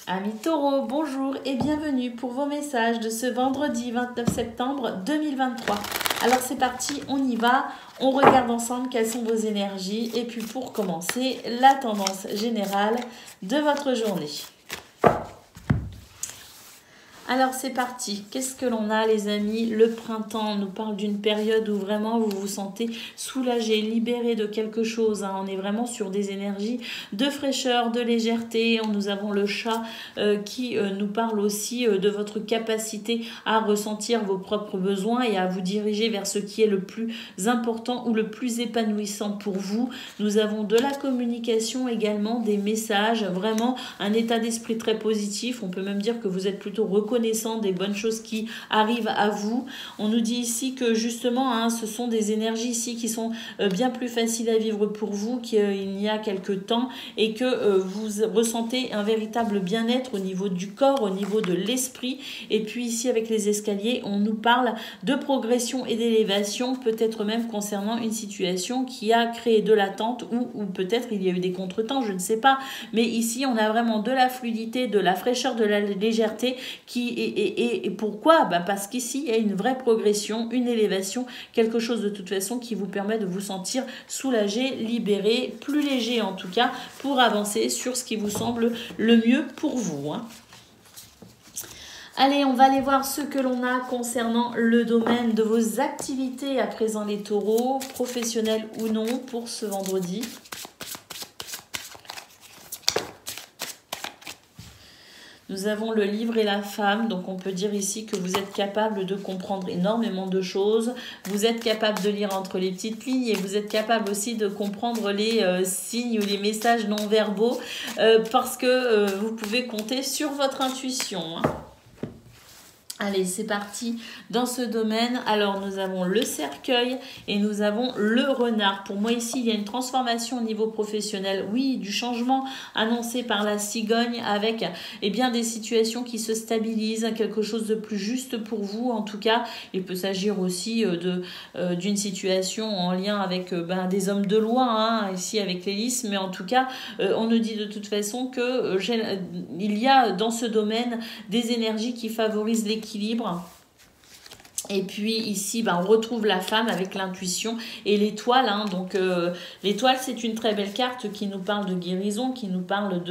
Amis taureaux, bonjour et bienvenue pour vos messages de ce vendredi 29 septembre 2023. Alors c'est parti, on y va, on regarde ensemble quelles sont vos énergies et puis pour commencer, la tendance générale de votre journée. Alors c'est parti, qu'est-ce que l'on a les amis? Le printemps nous parle d'une période où vraiment vous vous sentez soulagé, libéré de quelque chose, hein. On est vraiment sur des énergies de fraîcheur, de légèreté. Nous avons le chat qui nous parle aussi de votre capacité à ressentir vos propres besoins et à vous diriger vers ce qui est le plus important ou le plus épanouissant pour vous. Nous avons de la communication également, des messages, vraiment un état d'esprit très positif. On peut même dire que vous êtes plutôt reconnaissant des bonnes choses qui arrivent à vous. On nous dit ici que justement, hein, ce sont des énergies ici qui sont bien plus faciles à vivre pour vous qu'il y a quelques temps et que vous ressentez un véritable bien-être au niveau du corps, au niveau de l'esprit. Et puis ici, avec les escaliers, on nous parle de progression et d'élévation, peut-être même concernant une situation qui a créé de l'attente ou peut-être il y a eu des contretemps, je ne sais pas. Mais ici, on a vraiment de la fluidité, de la fraîcheur, de la légèreté et pourquoi? Parce qu'ici, il y a une vraie progression, une élévation, quelque chose de toute façon qui vous permet de vous sentir soulagé, libéré, plus léger en tout cas, pour avancer sur ce qui vous semble le mieux pour vous, hein. Allez, on va aller voir ce que l'on a concernant le domaine de vos activités à présent les taureaux, professionnels ou non, pour ce vendredi. Nous avons le livre et la femme, donc on peut dire ici que vous êtes capable de comprendre énormément de choses, vous êtes capable de lire entre les petites lignes et vous êtes capable aussi de comprendre les signes ou les messages non verbaux parce que vous pouvez compter sur votre intuition, hein. Allez, c'est parti dans ce domaine. Alors, nous avons le cercueil et nous avons le renard. Pour moi, ici, il y a une transformation au niveau professionnel. Oui, du changement annoncé par la cigogne avec des situations qui se stabilisent, quelque chose de plus juste pour vous. En tout cas, il peut s'agir aussi d'une situation en lien avec des hommes de loi, hein, ici avec l'hélice. Mais en tout cas, on nous dit de toute façon que il y a dans ce domaine des énergies qui favorisent l'équilibre. Et puis ici, on retrouve la femme avec l'intuition et l'étoile, hein. Donc l'étoile, c'est une très belle carte qui nous parle de guérison, qui nous parle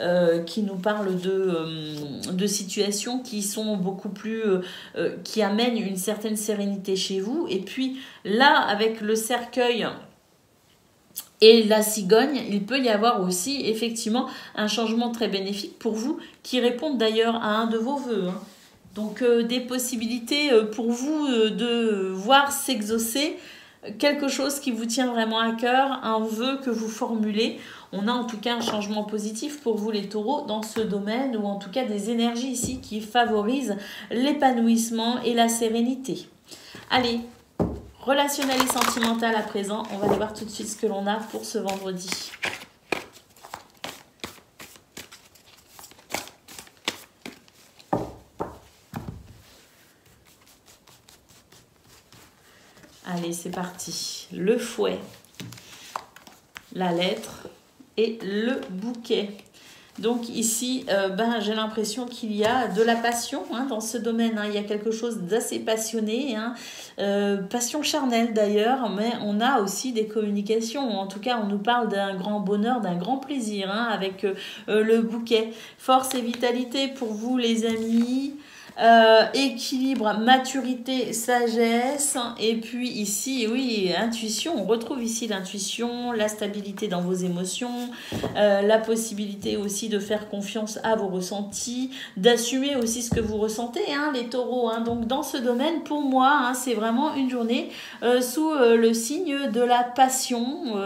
de situations qui sont beaucoup plus, qui amènent une certaine sérénité chez vous. Et puis là, avec le cercueil et la cigogne, il peut y avoir aussi effectivement un changement très bénéfique pour vous qui répond d'ailleurs à un de vos vœux, hein. Donc des possibilités pour vous de voir s'exaucer quelque chose qui vous tient vraiment à cœur, un vœu que vous formulez. On a en tout cas un changement positif pour vous les taureaux dans ce domaine ou en tout cas des énergies ici qui favorisent l'épanouissement et la sérénité. Allez, relationnel et sentimental à présent. On va aller voir tout de suite ce que l'on a pour ce vendredi. Allez, c'est parti. Le fouet, la lettre et le bouquet. Donc ici, j'ai l'impression qu'il y a de la passion hein, dans ce domaine. Hein. Il y a quelque chose d'assez passionné, hein. Passion charnelle d'ailleurs, mais on a aussi des communications. En tout cas, on nous parle d'un grand bonheur, d'un grand plaisir hein, avec le bouquet. Force et vitalité pour vous les amis. Équilibre, maturité, sagesse, et puis ici, oui, intuition, on retrouve ici l'intuition, la stabilité dans vos émotions, la possibilité aussi de faire confiance à vos ressentis, d'assumer aussi ce que vous ressentez, hein, les taureaux. Hein. Donc dans ce domaine, pour moi, hein, c'est vraiment une journée sous le signe de la passion,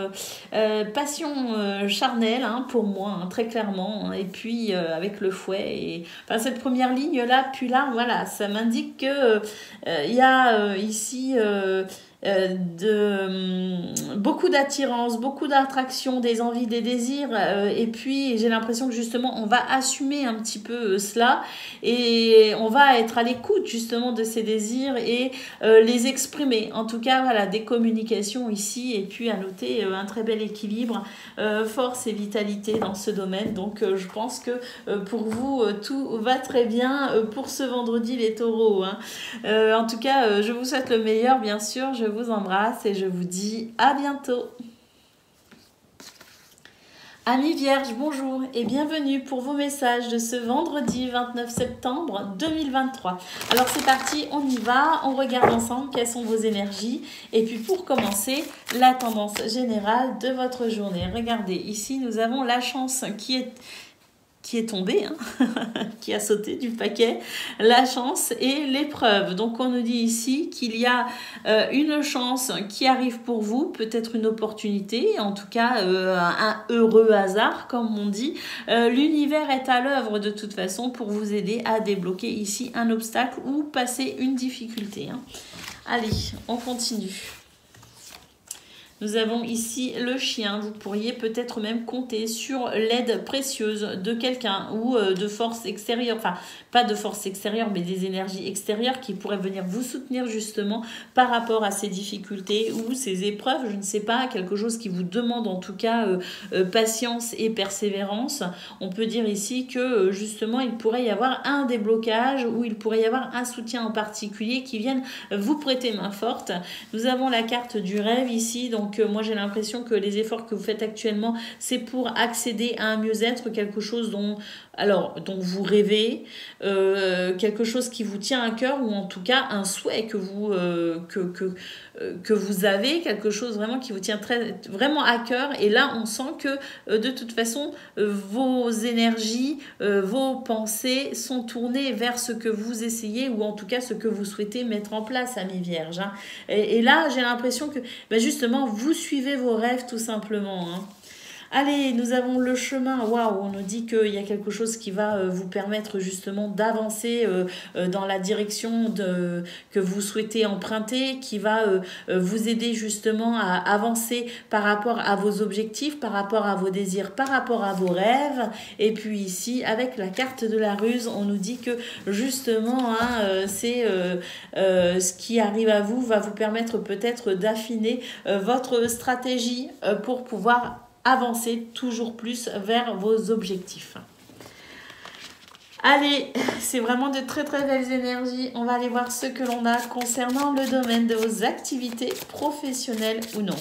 passion charnelle hein, pour moi, hein, très clairement, hein, et puis avec le fouet, et enfin, cette première ligne-là, puis là, voilà, ça m'indique que il y a ici beaucoup d'attirance, beaucoup d'attraction, des envies, des désirs, et puis j'ai l'impression que justement on va assumer un petit peu cela et on va être à l'écoute justement de ces désirs et les exprimer. En tout cas, voilà, des communications ici, et puis à noter un très bel équilibre, force et vitalité dans ce domaine. Donc je pense que pour vous tout va très bien pour ce vendredi les taureaux. Hein. En tout cas, je vous souhaite le meilleur, bien sûr. Je vous embrasse et je vous dis à bientôt. Amis Vierges, bonjour et bienvenue pour vos messages de ce vendredi 29 septembre 2023. Alors c'est parti, on y va, on regarde ensemble quelles sont vos énergies. Et puis pour commencer, la tendance générale de votre journée. Regardez, ici nous avons la chance qui est tombée, hein, qui a sauté du paquet, la chance et l'épreuve. Donc on nous dit ici qu'il y a une chance qui arrive pour vous, peut-être une opportunité, en tout cas un heureux hasard comme on dit. L'univers est à l'œuvre de toute façon pour vous aider à débloquer ici un obstacle ou passer une difficulté. Hein. Allez, on continue. Nous avons ici le chien. Vous pourriez peut-être même compter sur l'aide précieuse de quelqu'un ou de force extérieure. Enfin, pas de force extérieure, mais des énergies extérieures qui pourraient venir vous soutenir justement par rapport à ces difficultés ou ces épreuves. Je ne sais pas, quelque chose qui vous demande en tout cas patience et persévérance. On peut dire ici que justement, il pourrait y avoir un déblocage ou il pourrait y avoir un soutien en particulier qui vienne vous prêter main forte. Nous avons la carte du rêve ici, donc moi j'ai l'impression que les efforts que vous faites actuellement, c'est pour accéder à un mieux-être, quelque chose dont vous rêvez, quelque chose qui vous tient à cœur, ou en tout cas un souhait que vous avez, quelque chose vraiment qui vous tient vraiment à cœur. Et là on sent que de toute façon vos énergies, vos pensées sont tournées vers ce que vous essayez, ou en tout cas ce que vous souhaitez mettre en place, amis vierges. Hein. Et là j'ai l'impression que justement vous suivez vos rêves tout simplement. Hein. Allez, nous avons le chemin. Waouh, on nous dit qu'il y a quelque chose qui va vous permettre justement d'avancer dans la direction que vous souhaitez emprunter, qui va vous aider justement à avancer par rapport à vos objectifs, par rapport à vos désirs, par rapport à vos rêves. Et puis ici, avec la carte de la ruse, on nous dit que justement, c'est ce qui arrive à vous va vous permettre peut-être d'affiner votre stratégie pour pouvoir avancer toujours plus vers vos objectifs. Allez, c'est vraiment de très très belles énergies. On va aller voir ce que l'on a concernant le domaine de vos activités professionnelles ou non.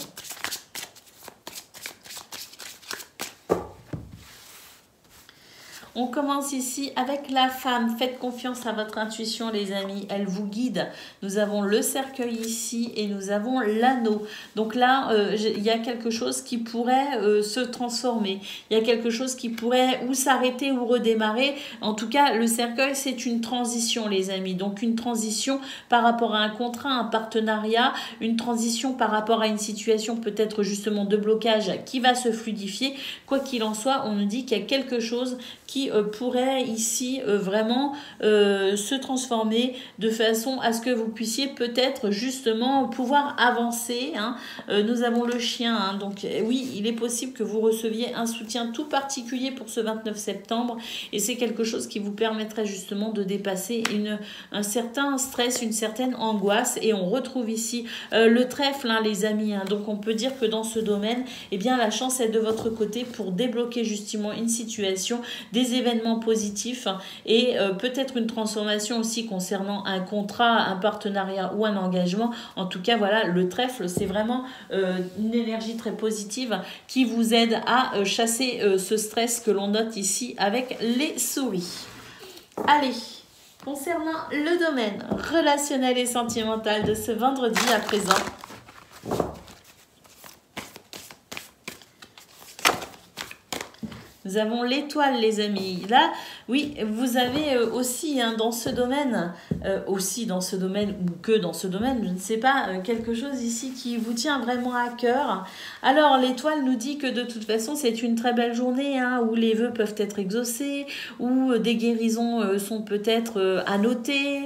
On commence ici avec la femme. Faites confiance à votre intuition, les amis. Elle vous guide. Nous avons le cercueil ici et nous avons l'anneau. Donc là, il y a quelque chose qui pourrait se transformer. Il y a quelque chose qui pourrait ou s'arrêter ou redémarrer. En tout cas, le cercueil, c'est une transition, les amis. Donc une transition par rapport à un contrat, un partenariat, une transition par rapport à une situation peut-être justement de blocage qui va se fluidifier. Quoi qu'il en soit, on nous dit qu'il y a quelque chose qui qui pourrait ici vraiment se transformer de façon à ce que vous puissiez peut-être justement pouvoir avancer. Hein. Nous avons le chien, hein, donc oui, il est possible que vous receviez un soutien tout particulier pour ce 29 septembre et c'est quelque chose qui vous permettrait justement de dépasser un certain stress, une certaine angoisse et on retrouve ici le trèfle, hein, les amis. Hein. Donc on peut dire que dans ce domaine, eh bien la chance est de votre côté pour débloquer justement une situation, des événements positifs hein, et peut-être une transformation aussi concernant un contrat, un partenariat ou un engagement. En tout cas, voilà, le trèfle, c'est vraiment une énergie très positive qui vous aide à chasser ce stress que l'on note ici avec les souris. Allez, concernant le domaine relationnel et sentimental de ce vendredi à présent, nous avons l'étoile, les amis. Là, oui, vous avez aussi hein, dans ce domaine, ou que dans ce domaine, je ne sais pas, quelque chose ici qui vous tient vraiment à cœur. Alors, l'étoile nous dit que de toute façon, c'est une très belle journée hein, où les vœux peuvent être exaucés, où des guérisons sont peut-être à noter,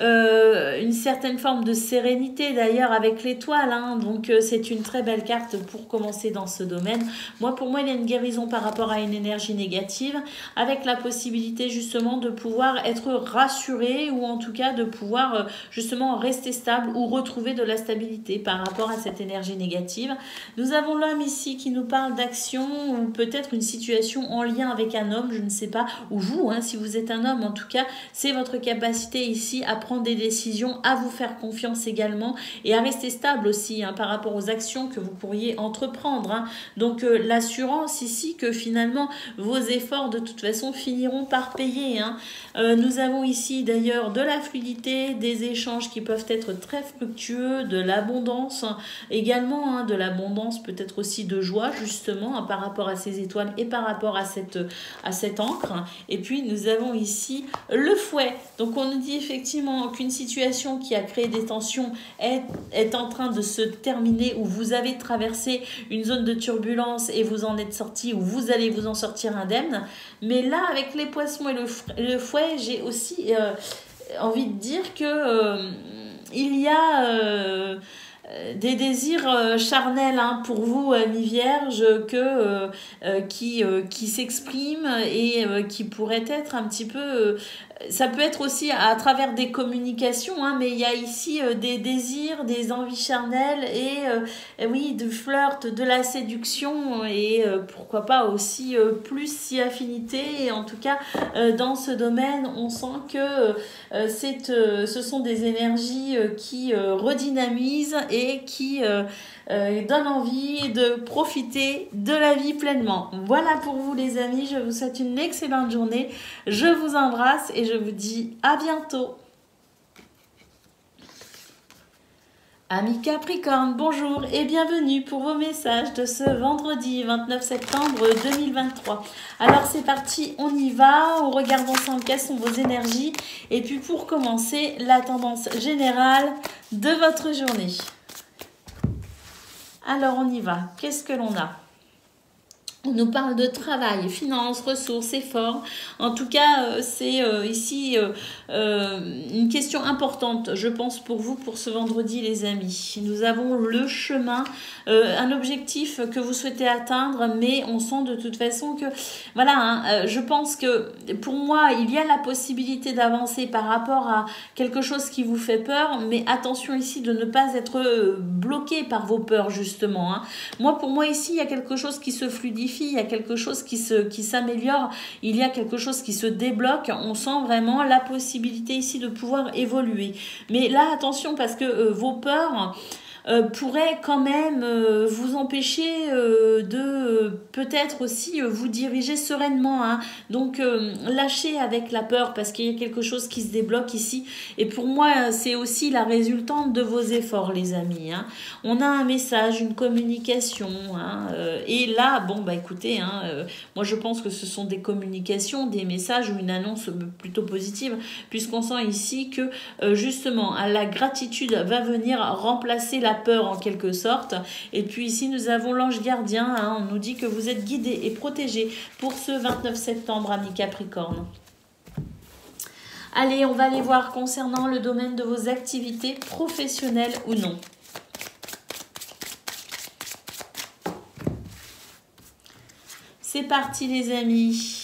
une certaine forme de sérénité d'ailleurs avec l'étoile. Hein, donc, c'est une très belle carte pour commencer dans ce domaine. Pour moi, il y a une guérison par rapport à une énergie négative avec la possibilité justement de pouvoir être rassuré ou en tout cas de pouvoir justement rester stable ou retrouver de la stabilité par rapport à cette énergie négative. Nous avons l'homme ici qui nous parle d'action ou peut-être une situation en lien avec un homme, je ne sais pas, ou vous, hein, si vous êtes un homme en tout cas, c'est votre capacité ici à prendre des décisions, à vous faire confiance également et à rester stable aussi hein, par rapport aux actions que vous pourriez entreprendre. Hein. Donc l'assurance ici que finalement vos efforts de toute façon finiront par payer. Hein. Nous avons ici d'ailleurs de la fluidité, des échanges qui peuvent être très fructueux, de l'abondance également, hein, de l'abondance peut-être aussi de joie justement hein, par rapport à ces étoiles et par rapport à cette encre. Et puis nous avons ici le fouet. Donc on nous dit effectivement qu'une situation qui a créé des tensions est en train de se terminer ou vous avez traversé une zone de turbulence et vous en êtes sorti ou vous allez vous en sortir indemne. Mais là, avec les poissons et le fouet, j'ai aussi envie de dire que il y a des désirs charnels hein, pour vous, mi-vierge, qui s'expriment et qui pourraient être un petit peu... ça peut être aussi à travers des communications, hein, mais il y a ici des désirs, des envies charnelles et oui, du flirt, de la séduction et pourquoi pas aussi plus si affinité. Et en tout cas, dans ce domaine, on sent que ce sont des énergies qui redynamisent et qui donne envie de profiter de la vie pleinement. Voilà pour vous les amis, je vous souhaite une excellente journée, je vous embrasse et je vous dis à bientôt. Amis Capricorne, bonjour et bienvenue pour vos messages de ce vendredi 29 septembre 2023. Alors c'est parti, on y va, on regarde ensemble quelles sont vos énergies et puis pour commencer, la tendance générale de votre journée. Alors on y va, qu'est-ce que l'on a ? On nous parle de travail, finances, ressources, efforts. En tout cas, c'est ici une question importante, je pense, pour vous, pour ce vendredi, les amis. Nous avons le chemin, un objectif que vous souhaitez atteindre, mais on sent de toute façon que... Voilà, hein, je pense que pour moi, il y a la possibilité d'avancer par rapport à quelque chose qui vous fait peur, mais attention ici de ne pas être bloqué par vos peurs, justement. Hein. Pour moi, ici, il y a quelque chose qui se fluidifie. Il y a quelque chose qui s'améliore, il y a quelque chose qui se débloque, on sent vraiment la possibilité ici de pouvoir évoluer. Mais là, attention parce que vos peurs pourrait quand même vous empêcher de peut-être aussi vous diriger sereinement. Hein. Donc, lâchez avec la peur parce qu'il y a quelque chose qui se débloque ici. Et pour moi, c'est aussi la résultante de vos efforts, les amis. Hein. On a un message, une communication. Hein, et là, écoutez, hein, moi je pense que ce sont des communications, des messages ou une annonce plutôt positive, puisqu'on sent ici que justement, la gratitude va venir remplacer la la peur en quelque sorte. Et puis ici, nous avons l'ange gardien. Hein, on nous dit que vous êtes guidé et protégé pour ce 29 septembre, amis Capricorne. Allez, on va aller voir concernant le domaine de vos activités professionnelles ou non. C'est parti les amis.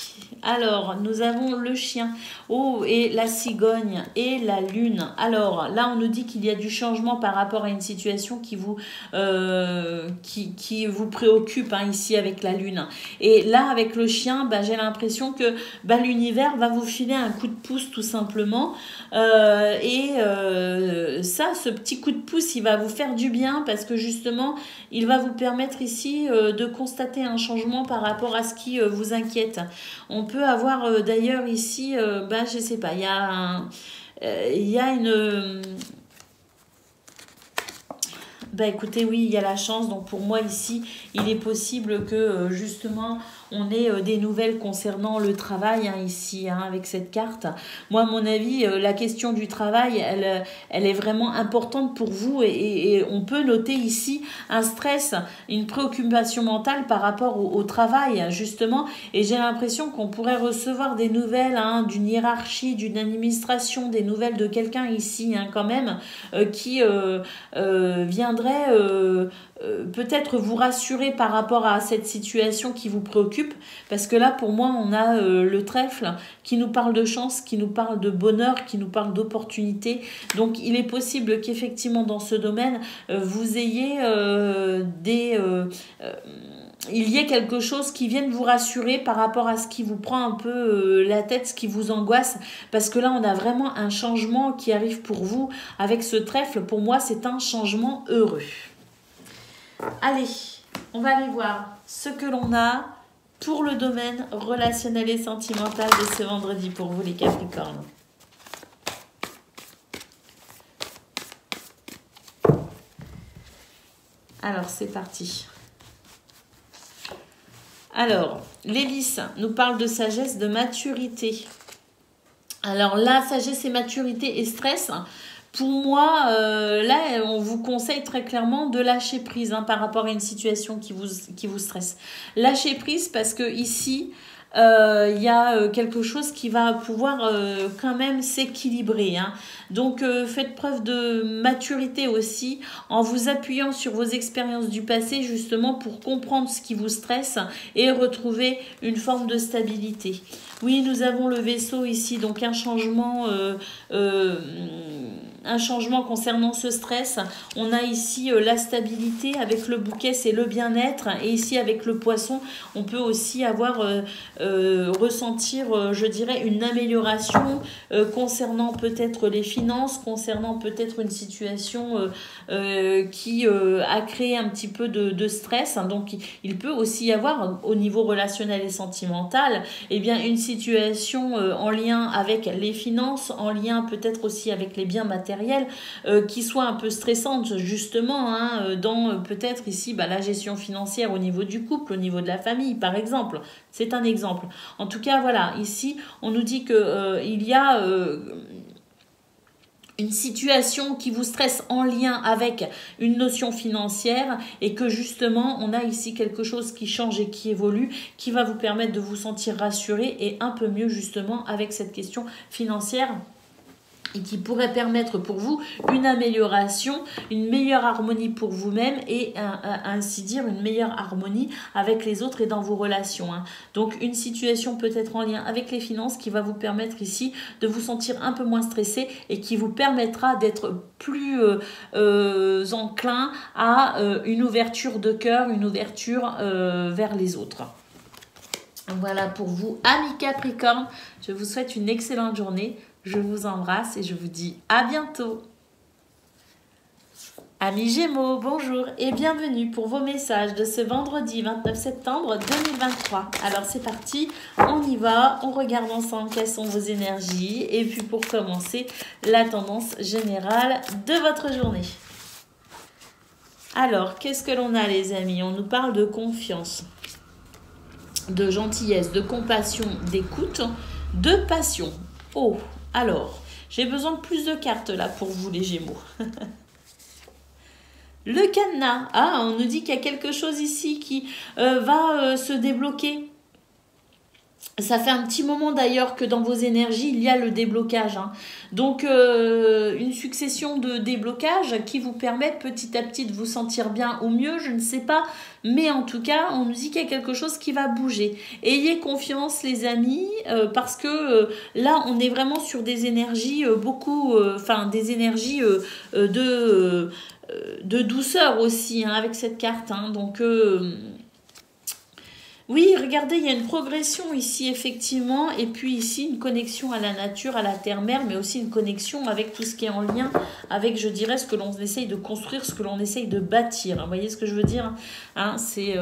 Alors, nous avons le chien, oh, et la cigogne et la lune. Alors, là, on nous dit qu'il y a du changement par rapport à une situation qui vous préoccupe hein, ici avec la lune. Et là, avec le chien, bah, j'ai l'impression que bah, l'univers va vous filer un coup de pouce tout simplement. Ça, ce petit coup de pouce, il va vous faire du bien parce que justement, il va vous permettre ici de constater un changement par rapport à ce qui vous inquiète. On peut avoir d'ailleurs ici, je sais pas, il y a une... écoutez, oui, il y a la chance. Donc pour moi ici, il est possible que justement on ait des nouvelles concernant le travail hein, ici hein, avec cette carte. Moi, à mon avis, la question du travail, elle est vraiment importante pour vous et on peut noter ici un stress, une préoccupation mentale par rapport au travail justement. Et j'ai l'impression qu'on pourrait recevoir des nouvelles hein, d'une hiérarchie, d'une administration, des nouvelles de quelqu'un ici hein, quand même qui viendrait peut-être vous rassurer par rapport à cette situation qui vous préoccupe, parce que là pour moi on a le trèfle qui nous parle de chance, qui nous parle de bonheur, qui nous parle d'opportunité. Donc il est possible qu'effectivement dans ce domaine vous ayez il y ait quelque chose qui vienne vous rassurer par rapport à ce qui vous prend un peu la tête, ce qui vous angoisse, parce que là on a vraiment un changement qui arrive pour vous avec ce trèfle. Pour moi c'est un changement heureux. Allez, on va aller voir ce que l'on a pour le domaine relationnel et sentimental de ce vendredi pour vous les Capricornes. Alors, c'est parti. Alors, l'hélice nous parle de sagesse, de maturité. Alors, la sagesse et maturité et stress... Pour moi, là, on vous conseille très clairement de lâcher prise hein, par rapport à une situation qui vous stresse. Lâcher prise parce que ici, il y a quelque chose qui va pouvoir quand même s'équilibrer. Hein. Donc, faites preuve de maturité aussi en vous appuyant sur vos expériences du passé justement pour comprendre ce qui vous stresse et retrouver une forme de stabilité. Oui, nous avons le vaisseau ici, donc un changement concernant ce stress. On a ici la stabilité avec le bouquet, c'est le bien-être. Et ici avec le poisson, on peut aussi avoir ressentir, je dirais, une amélioration concernant peut-être les finances, concernant peut-être une situation qui a créé un petit peu de stress. Donc il peut aussi y avoir au niveau relationnel et sentimental une situation en lien avec les finances, en lien peut-être aussi avec les biens matériels qui soit un peu stressante justement hein, dans peut-être ici la gestion financière au niveau du couple, au niveau de la famille par exemple. C'est un exemple. En tout cas voilà, ici on nous dit que il y a une situation qui vous stresse en lien avec une notion financière et que justement on a ici quelque chose qui change et qui évolue, qui va vous permettre de vous sentir rassuré et un peu mieux justement avec cette question financière et qui pourrait permettre pour vous une amélioration, une meilleure harmonie pour vous-même et ainsi dire une meilleure harmonie avec les autres et dans vos relations. Hein. Donc une situation peut-être en lien avec les finances qui va vous permettre ici de vous sentir un peu moins stressé et qui vous permettra d'être plus enclin à une ouverture de cœur, une ouverture vers les autres. Voilà pour vous, amis Capricorne. Je vous souhaite une excellente journée. Je vous embrasse et je vous dis à bientôt. Amis Gémeaux, bonjour et bienvenue pour vos messages de ce vendredi 29 septembre 2023. Alors c'est parti, on y va, on regarde ensemble quelles sont vos énergies et puis pour commencer, la tendance générale de votre journée. Alors, qu'est-ce que l'on a les amis? On nous parle de confiance, de gentillesse, de compassion, d'écoute, de passion. Oh, alors, j'ai besoin de plus de cartes là pour vous les Gémeaux. Le cadenas. Ah, on nous dit qu'il y a quelque chose ici qui va se débloquer. Ça fait un petit moment d'ailleurs que dans vos énergies, il y a le déblocage. Hein. Donc, une succession de déblocages qui vous permettent petit à petit de vous sentir bien ou mieux, je ne sais pas. Mais en tout cas, on nous dit qu'il y a quelque chose qui va bouger. Ayez confiance les amis, parce que là, on est vraiment sur des énergies des énergies de douceur aussi, hein, avec cette carte. Hein. Donc... oui, regardez, il y a une progression ici, effectivement, et puis ici, une connexion à la nature, à la terre-mère, mais aussi une connexion avec tout ce qui est en lien avec, je dirais, ce que l'on essaye de construire, ce que l'on essaye de bâtir. Vous voyez ce que je veux dire, hein, c'est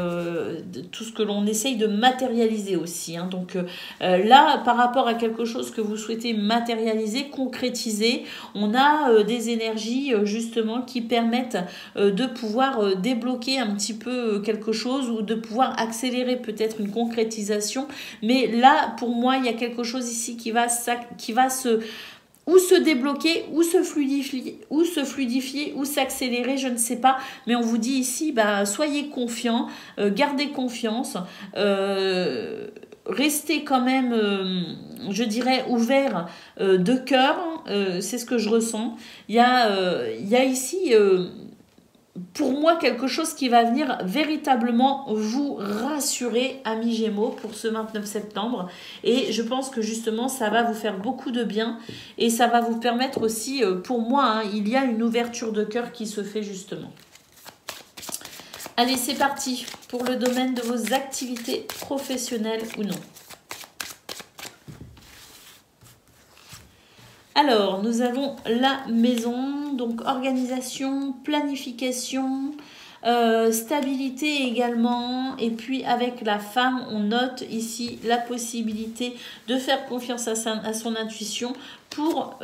tout ce que l'on essaye de matérialiser aussi. Hein. Donc là, par rapport à quelque chose que vous souhaitez matérialiser, concrétiser, on a des énergies, justement, qui permettent de pouvoir débloquer un petit peu quelque chose ou de pouvoir accélérer peut-être une concrétisation, mais là pour moi il y a quelque chose ici qui va se débloquer, ou se fluidifier, ou s'accélérer, je ne sais pas, mais on vous dit ici, soyez confiants, gardez confiance, restez quand même, je dirais, ouvert de cœur, c'est ce que je ressens. Il y a ici... pour moi, quelque chose qui va venir véritablement vous rassurer, amis Gémeaux, pour ce 29 septembre. Et je pense que justement, ça va vous faire beaucoup de bien. Et ça va vous permettre aussi, pour moi, hein, il y a une ouverture de cœur qui se fait justement. Allez, c'est parti pour le domaine de vos activités professionnelles ou non. Alors, nous avons la maison, donc organisation, planification, stabilité également. Et puis avec la femme, on note ici la possibilité de faire confiance à son intuition pour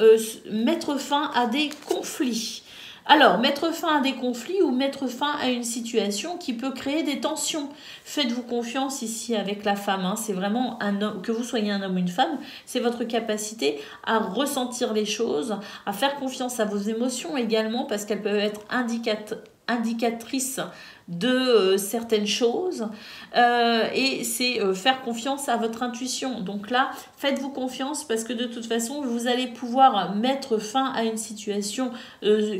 mettre fin à des conflits. Alors, mettre fin à des conflits ou mettre fin à une situation qui peut créer des tensions. Faites-vous confiance ici avec la femme. Hein. C'est vraiment un homme, que vous soyez un homme ou une femme, c'est votre capacité à ressentir les choses, à faire confiance à vos émotions également, parce qu'elles peuvent être indicatrices de certaines choses, et c'est faire confiance à votre intuition. Donc là, faites-vous confiance, parce que de toute façon, vous allez pouvoir mettre fin à une situation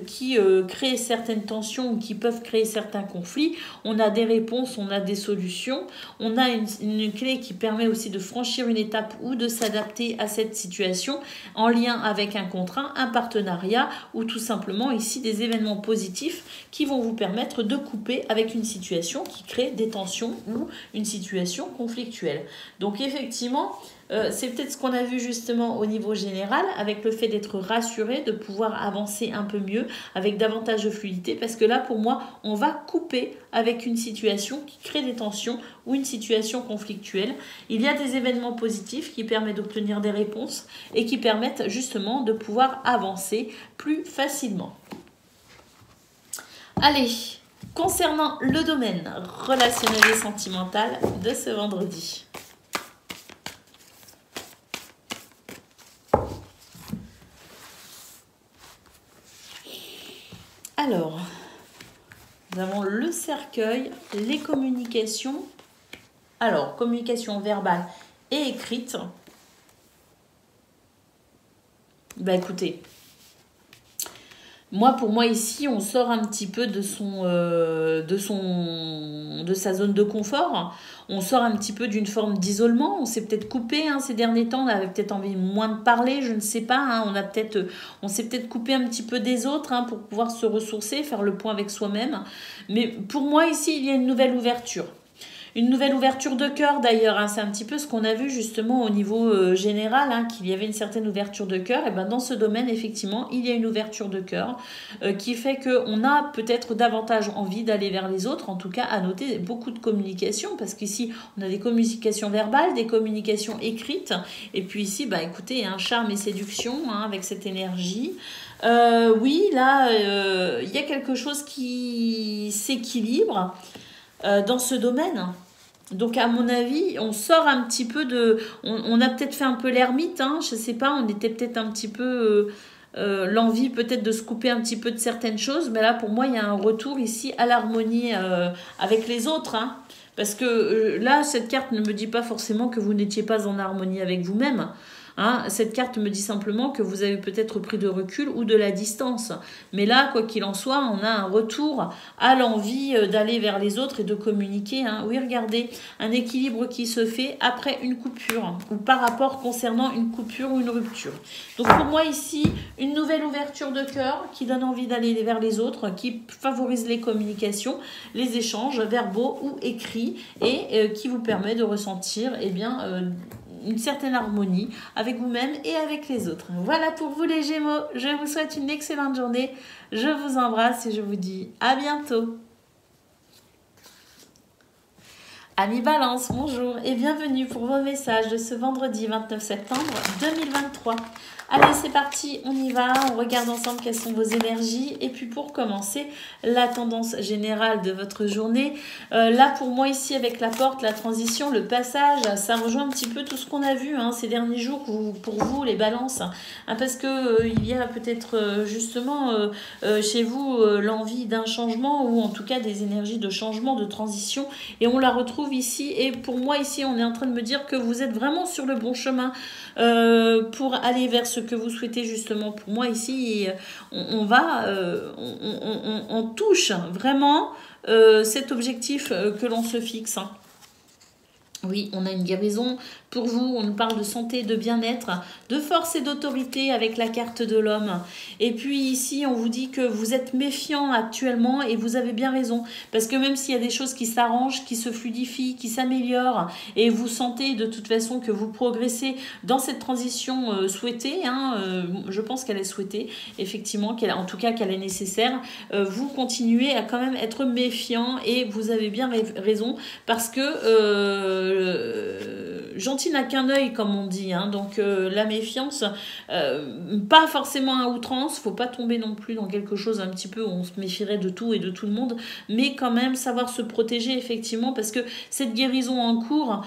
qui crée certaines tensions ou qui peuvent créer certains conflits. On a des réponses, on a des solutions, on a une clé qui permet aussi de franchir une étape ou de s'adapter à cette situation en lien avec un contrat, un partenariat, ou tout simplement ici des événements positifs qui vont vous permettre de couper avec une situation qui crée des tensions ou une situation conflictuelle. Donc effectivement, c'est peut-être ce qu'on a vu justement au niveau général, avec le fait d'être rassuré, de pouvoir avancer un peu mieux, avec davantage de fluidité, parce que là pour moi, on va couper avec une situation qui crée des tensions ou une situation conflictuelle. Il y a des événements positifs qui permettent d'obtenir des réponses et qui permettent justement de pouvoir avancer plus facilement. Allez, concernant le domaine relationnel et sentimental de ce vendredi. Alors, nous avons le cercueil, les communications. Alors, communication verbale et écrite. Écoutez, pour moi ici, on sort un petit peu de sa zone de confort. On sort un petit peu d'une forme d'isolement. On s'est peut-être coupé ces derniers temps. On avait peut-être envie moins de parler, je ne sais pas. On s'est peut-être coupé un petit peu des autres pour pouvoir se ressourcer, faire le point avec soi-même. Mais pour moi ici, il y a une nouvelle ouverture. Une nouvelle ouverture de cœur d'ailleurs, c'est un petit peu ce qu'on a vu justement au niveau général, qu'il y avait une certaine ouverture de cœur. Et dans ce domaine, effectivement, il y a une ouverture de cœur qui fait qu'on a peut-être davantage envie d'aller vers les autres. En tout cas, à noter beaucoup de communication, parce qu'ici, on a des communications verbales, des communications écrites. Et puis ici, écoutez, charme et séduction avec cette énergie. Oui, là, il y a quelque chose qui s'équilibre dans ce domaine. Donc à mon avis, on sort un petit peu de... On a peut-être fait un peu l'ermite, je sais pas, on était peut-être un petit peu l'envie peut-être de se couper un petit peu de certaines choses. Mais là, pour moi, il y a un retour ici à l'harmonie avec les autres. Hein. Parce que là, cette carte ne me dit pas forcément que vous n'étiez pas en harmonie avec vous-même. Hein, cette carte me dit simplement que vous avez peut-être pris de recul ou de la distance. Mais là, quoi qu'il en soit, on a un retour à l'envie d'aller vers les autres et de communiquer. Hein. Oui, regardez, un équilibre qui se fait après une coupure ou par rapport concernant une coupure ou une rupture. Donc pour moi ici, une nouvelle ouverture de cœur qui donne envie d'aller vers les autres, qui favorise les communications, les échanges verbaux ou écrits et qui vous permet de ressentir une certaine harmonie avec vous-même et avec les autres. Voilà pour vous les Gémeaux. Je vous souhaite une excellente journée. Je vous embrasse et je vous dis à bientôt. Amis Balance, bonjour et bienvenue pour vos messages de ce vendredi 29 septembre 2023. Allez, c'est parti, on y va, on regarde ensemble quelles sont vos énergies. Et puis pour commencer, la tendance générale de votre journée. Là, pour moi, ici, avec la porte, la transition, le passage, ça rejoint un petit peu tout ce qu'on a vu ces derniers jours pour vous, les balances. Hein, parce que il y a peut-être justement chez vous l'envie d'un changement ou en tout cas des énergies de changement, de transition. Et on la retrouve ici. Et pour moi, ici, on est en train de me dire que vous êtes vraiment sur le bon chemin pour aller vers ce que vous souhaitez justement. Pour moi ici, on touche vraiment cet objectif que l'on se fixe. Hein. Oui, on a une guérison pour vous, on nous parle de santé, de bien-être, de force et d'autorité avec la carte de l'homme. Et puis ici, on vous dit que vous êtes méfiant actuellement et vous avez bien raison. Parce que même s'il y a des choses qui s'arrangent, qui se fluidifient, qui s'améliorent, et vous sentez de toute façon que vous progressez dans cette transition souhaitée, je pense qu'elle est souhaitée, effectivement, en tout cas qu'elle est nécessaire, vous continuez à quand même être méfiant et vous avez bien raison parce que gentil n'a qu'un œil comme on dit, hein, donc la méfiance, pas forcément à outrance, faut pas tomber non plus dans quelque chose un petit peu où on se méfierait de tout et de tout le monde, mais quand même savoir se protéger effectivement parce que cette guérison en cours,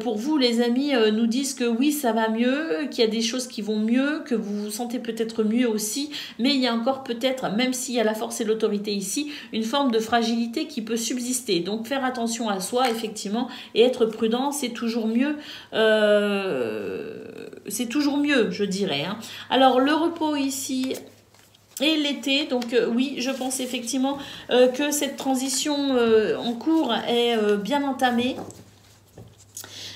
pour vous les amis, nous disent que oui ça va mieux, qu'il y a des choses qui vont mieux, que vous vous sentez peut-être mieux aussi, mais il y a encore peut-être, même s'il y a la force et l'autorité ici, une forme de fragilité qui peut subsister, donc faire attention à soi effectivement et être prudent, c'est toujours mieux. Je dirais. Hein. Alors, le repos ici et l'été, donc oui, je pense effectivement que cette transition en cours est bien entamée.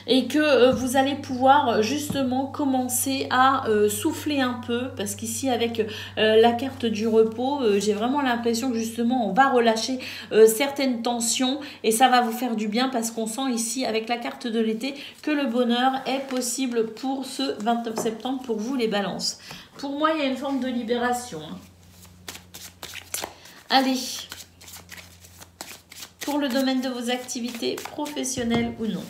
Et que vous allez pouvoir justement commencer à souffler un peu parce qu'ici avec la carte du repos, j'ai vraiment l'impression que justement on va relâcher certaines tensions et ça va vous faire du bien parce qu'on sent ici avec la carte de l'été que le bonheur est possible pour ce 29 septembre pour vous les balances. Pour moi, il y a une forme de libération. Hein. Allez, pour le domaine de vos activités professionnelles ou non.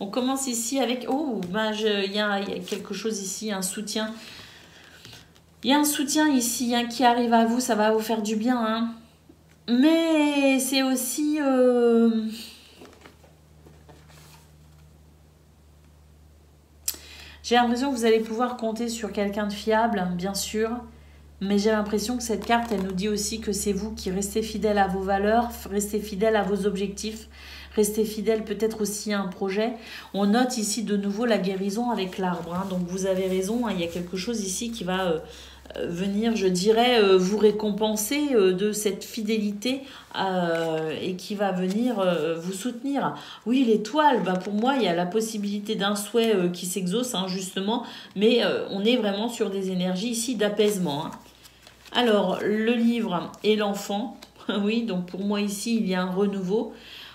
On commence ici avec... il y a quelque chose ici, un soutien. Il y a un soutien ici qui arrive à vous, ça va vous faire du bien. Hein. Mais c'est aussi... J'ai l'impression que vous allez pouvoir compter sur quelqu'un de fiable, bien sûr. Mais j'ai l'impression que cette carte, elle nous dit aussi que c'est vous qui restez fidèle à vos valeurs, restez fidèle à vos objectifs. Restez fidèle peut-être aussi à un projet. On note ici de nouveau la guérison avec l'arbre. Hein. Donc vous avez raison, hein, il y a quelque chose ici qui va venir, je dirais, vous récompenser de cette fidélité et qui va venir vous soutenir. Oui, l'étoile, pour moi, il y a la possibilité d'un souhait qui s'exauce, hein, justement, mais on est vraiment sur des énergies ici d'apaisement. Hein. Alors, le livre et l'enfant, oui, donc pour moi ici, il y a un renouveau.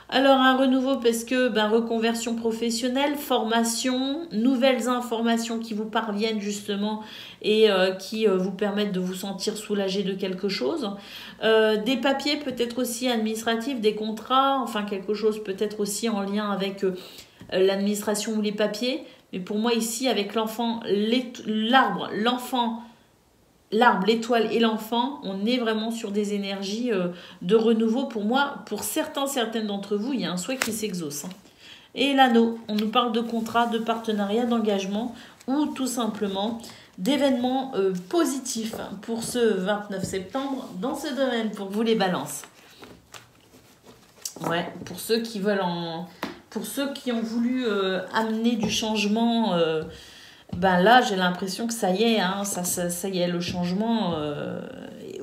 Alors, un renouveau parce que reconversion professionnelle, formation, nouvelles informations qui vous parviennent justement et qui vous permettent de vous sentir soulagé de quelque chose. Des papiers peut-être aussi administratifs, des contrats, enfin quelque chose peut-être aussi en lien avec l'administration ou les papiers. Mais pour moi ici, avec l'enfant, l'arbre, l'enfant... L'arbre, l'étoile et l'enfant, on est vraiment sur des énergies de renouveau. Pour moi, pour certaines d'entre vous, il y a un souhait qui s'exauce. Hein. Et l'anneau, on nous parle de contrat, de partenariat, d'engagement ou tout simplement d'événements positifs pour ce 29 septembre dans ce domaine, pour vous les balances. Ouais, pour ceux qui veulent pour ceux qui ont voulu amener du changement, ben là j'ai l'impression que ça y est, hein, ça y est, le changement,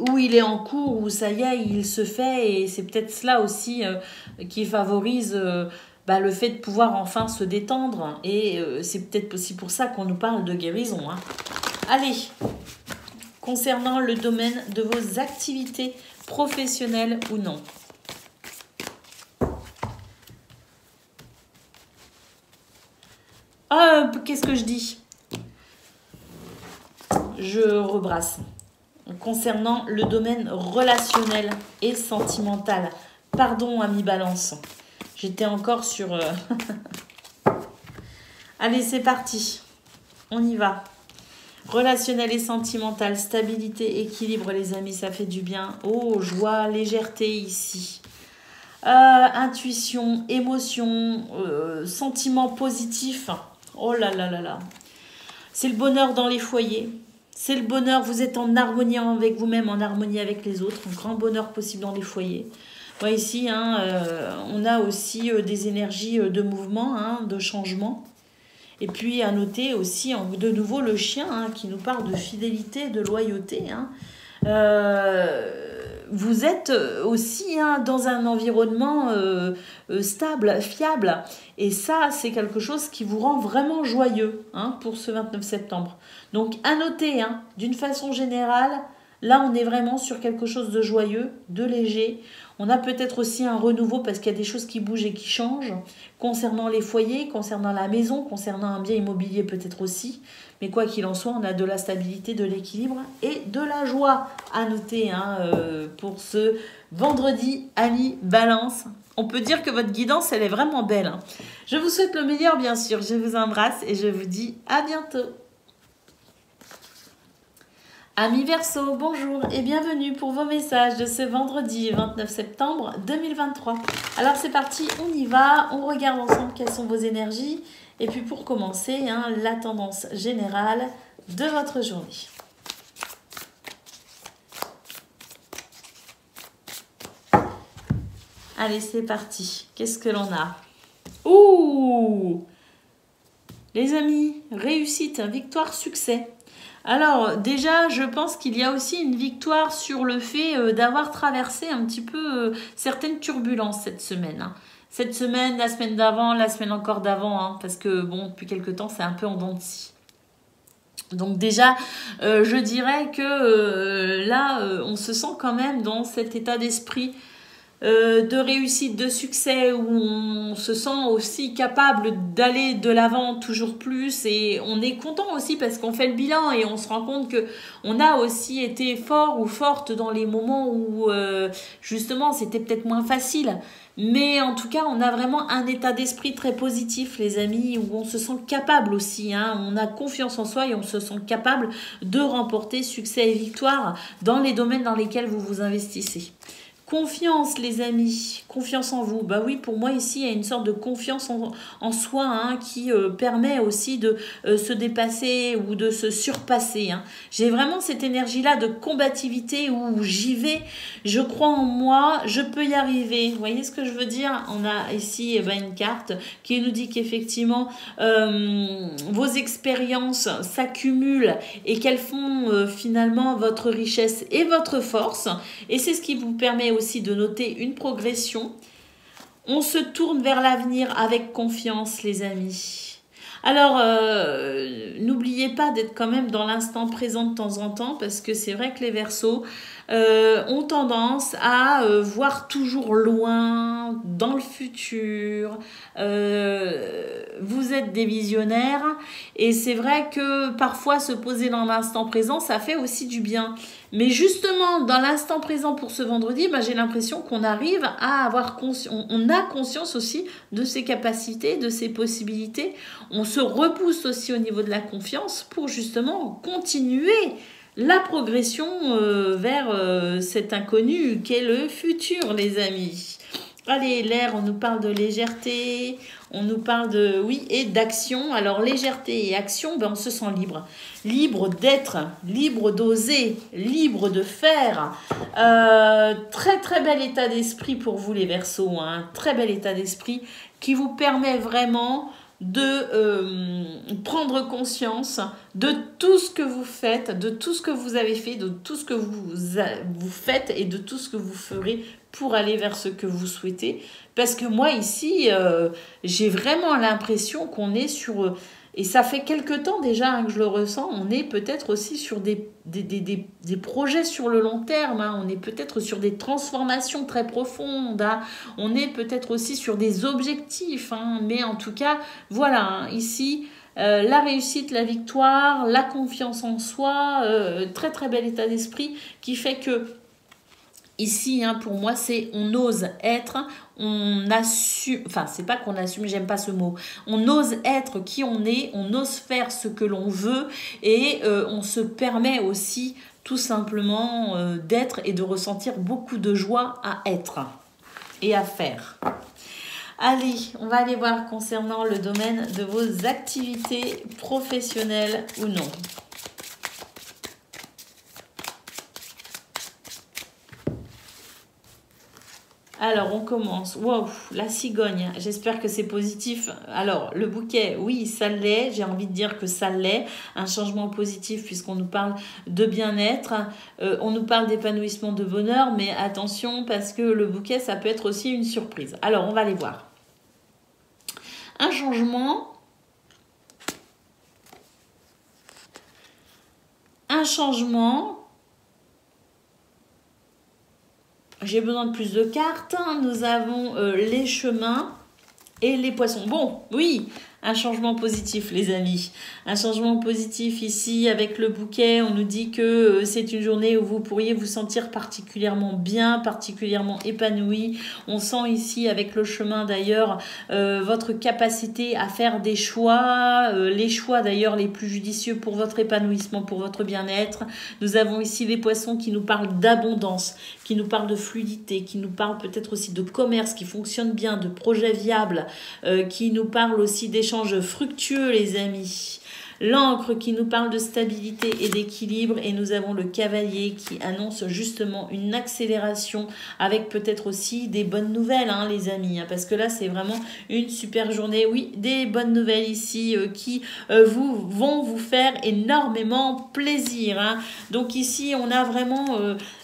où il est en cours, où ça y est, il se fait, et c'est peut-être cela aussi qui favorise le fait de pouvoir enfin se détendre, et c'est peut-être aussi pour ça qu'on nous parle de guérison. Hein. Allez, concernant le domaine de vos activités professionnelles ou non. Qu'est-ce que je dis? Je rebrasse. Concernant le domaine relationnel et sentimental. Pardon, ami Balance. J'étais encore sur... Allez, c'est parti. On y va. Relationnel et sentimental, stabilité, équilibre, les amis, ça fait du bien. Oh, joie, légèreté ici. Intuition, émotion, sentiment positif. Oh là là là là. C'est le bonheur dans les foyers. C'est le bonheur, vous êtes en harmonie avec vous-même, en harmonie avec les autres. Un grand bonheur possible dans les foyers. Ouais, ici, hein, on a aussi des énergies de mouvement, hein, de changement. Et puis à noter aussi de nouveau le chien hein, qui nous parle de fidélité, de loyauté. Hein. Vous êtes aussi hein, dans un environnement stable, fiable. Et ça, c'est quelque chose qui vous rend vraiment joyeux hein, pour ce 29 septembre. Donc à noter, hein, d'une façon générale, là on est vraiment sur quelque chose de joyeux, de léger. On a peut-être aussi un renouveau parce qu'il y a des choses qui bougent et qui changent concernant les foyers, concernant la maison, concernant un bien immobilier peut-être aussi. Mais quoi qu'il en soit, on a de la stabilité, de l'équilibre et de la joie à noter hein, pour ce vendredi, ami Balance. On peut dire que votre guidance, elle est vraiment belle. Hein. Je vous souhaite le meilleur, bien sûr. Je vous embrasse et je vous dis à bientôt. Amis Verseau, bonjour et bienvenue pour vos messages de ce vendredi 29 septembre 2023. Alors c'est parti, on y va, on regarde ensemble quelles sont vos énergies. Et puis pour commencer, hein, la tendance générale de votre journée. Allez, c'est parti. Qu'est-ce que l'on a? Ouh! Les amis, réussite, victoire, succès. Alors déjà, je pense qu'il y a aussi une victoire sur le fait d'avoir traversé un petit peu certaines turbulences cette semaine. Hein. Cette semaine, la semaine d'avant, la semaine encore d'avant, hein, parce que bon, depuis quelques temps, c'est un peu en dents de scie. Donc déjà, je dirais que là, on se sent quand même dans cet état d'esprit de réussite, de succès, où on se sent aussi capable d'aller de l'avant toujours plus, et on est content aussi parce qu'on fait le bilan et on se rend compte que on a aussi été fort ou forte dans les moments où justement c'était peut-être moins facile. Mais en tout cas, on a vraiment un état d'esprit très positif, les amis, où on se sent capable aussi. Hein, on a confiance en soi et on se sent capable de remporter succès et victoire dans les domaines dans lesquels vous vous investissez. Confiance, les amis, confiance en vous. Bah oui, pour moi ici, il y a une sorte de confiance en soi hein, qui permet aussi de se dépasser ou de se surpasser. Hein. J'ai vraiment cette énergie-là de combativité où j'y vais, je crois en moi, je peux y arriver. Vous voyez ce que je veux dire? On a ici une carte qui nous dit qu'effectivement, vos expériences s'accumulent et qu'elles font finalement votre richesse et votre force. Et c'est ce qui vous permet aussi de noter une progression. On se tourne vers l'avenir avec confiance, les amis. Alors, n'oubliez pas d'être quand même dans l'instant présent de temps en temps, parce que c'est vrai que les Verseaux ont tendance à voir toujours loin, dans le futur. Vous êtes des visionnaires, et c'est vrai que parfois se poser dans l'instant présent, ça fait aussi du bien. Mais justement, dans l'instant présent pour ce vendredi, j'ai l'impression qu'on arrive à avoir conscience, on a conscience aussi de ses capacités, de ses possibilités. On se repousse aussi au niveau de la confiance pour justement continuer la progression vers cet inconnu qu'est le futur, les amis. Allez, l'air, on nous parle de légèreté, on nous parle de, oui, et d'action. Alors, légèreté et action, ben, on se sent libre. Libre d'être, libre d'oser, libre de faire. Très, très bel état d'esprit pour vous, les Verseaux. Hein. Très bel état d'esprit qui vous permet vraiment de prendre conscience de tout ce que vous faites, de tout ce que vous avez fait, de tout ce que vous faites et de tout ce que vous ferez pour aller vers ce que vous souhaitez. Parce que moi, ici, j'ai vraiment l'impression qu'on est sur... et ça fait quelque temps déjà hein, que je le ressens, on est peut-être aussi sur des projets sur le long terme, hein, on est peut-être sur des transformations très profondes, hein, on est peut-être aussi sur des objectifs, hein, mais en tout cas, voilà, hein, ici... la réussite, la victoire, la confiance en soi, très très bel état d'esprit qui fait que ici, hein, pour moi, c'est on ose être, on assume, enfin, c'est pas qu'on assume, j'aime pas ce mot, on ose être qui on est, on ose faire ce que l'on veut et on se permet aussi tout simplement d'être et de ressentir beaucoup de joie à être et à faire. Allez, on va aller voir concernant le domaine de vos activités professionnelles ou non. Alors, on commence. Wow, la cigogne. J'espère que c'est positif. Alors, le bouquet, oui, ça l'est. J'ai envie de dire que ça l'est. Un changement positif puisqu'on nous parle de bien-être. On nous parle d'épanouissement, de bonheur. Mais attention parce que le bouquet, ça peut être aussi une surprise. Alors, on va aller voir. Un changement. Un changement. J'ai besoin de plus de cartes. Nous avons les chemins et les poissons. Bon, oui, un changement positif, les amis. Un changement positif ici avec le bouquet. On nous dit que c'est une journée où vous pourriez vous sentir particulièrement bien, particulièrement épanoui. On sent ici avec le chemin d'ailleurs votre capacité à faire des choix. Les choix d'ailleurs les plus judicieux pour votre épanouissement, pour votre bien-être. Nous avons ici les poissons qui nous parlent d'abondance, qui nous parlent de fluidité, qui nous parlent peut-être aussi de commerce qui fonctionne bien, de projets viables, qui nous parlent aussi d'échanges fructueux, les amis. L'encre qui nous parle de stabilité et d'équilibre et nous avons le cavalier qui annonce justement une accélération avec peut-être aussi des bonnes nouvelles, hein, les amis, hein, parce que là c'est vraiment une super journée. Oui, des bonnes nouvelles ici qui vont vous faire énormément plaisir, hein. Donc ici on a vraiment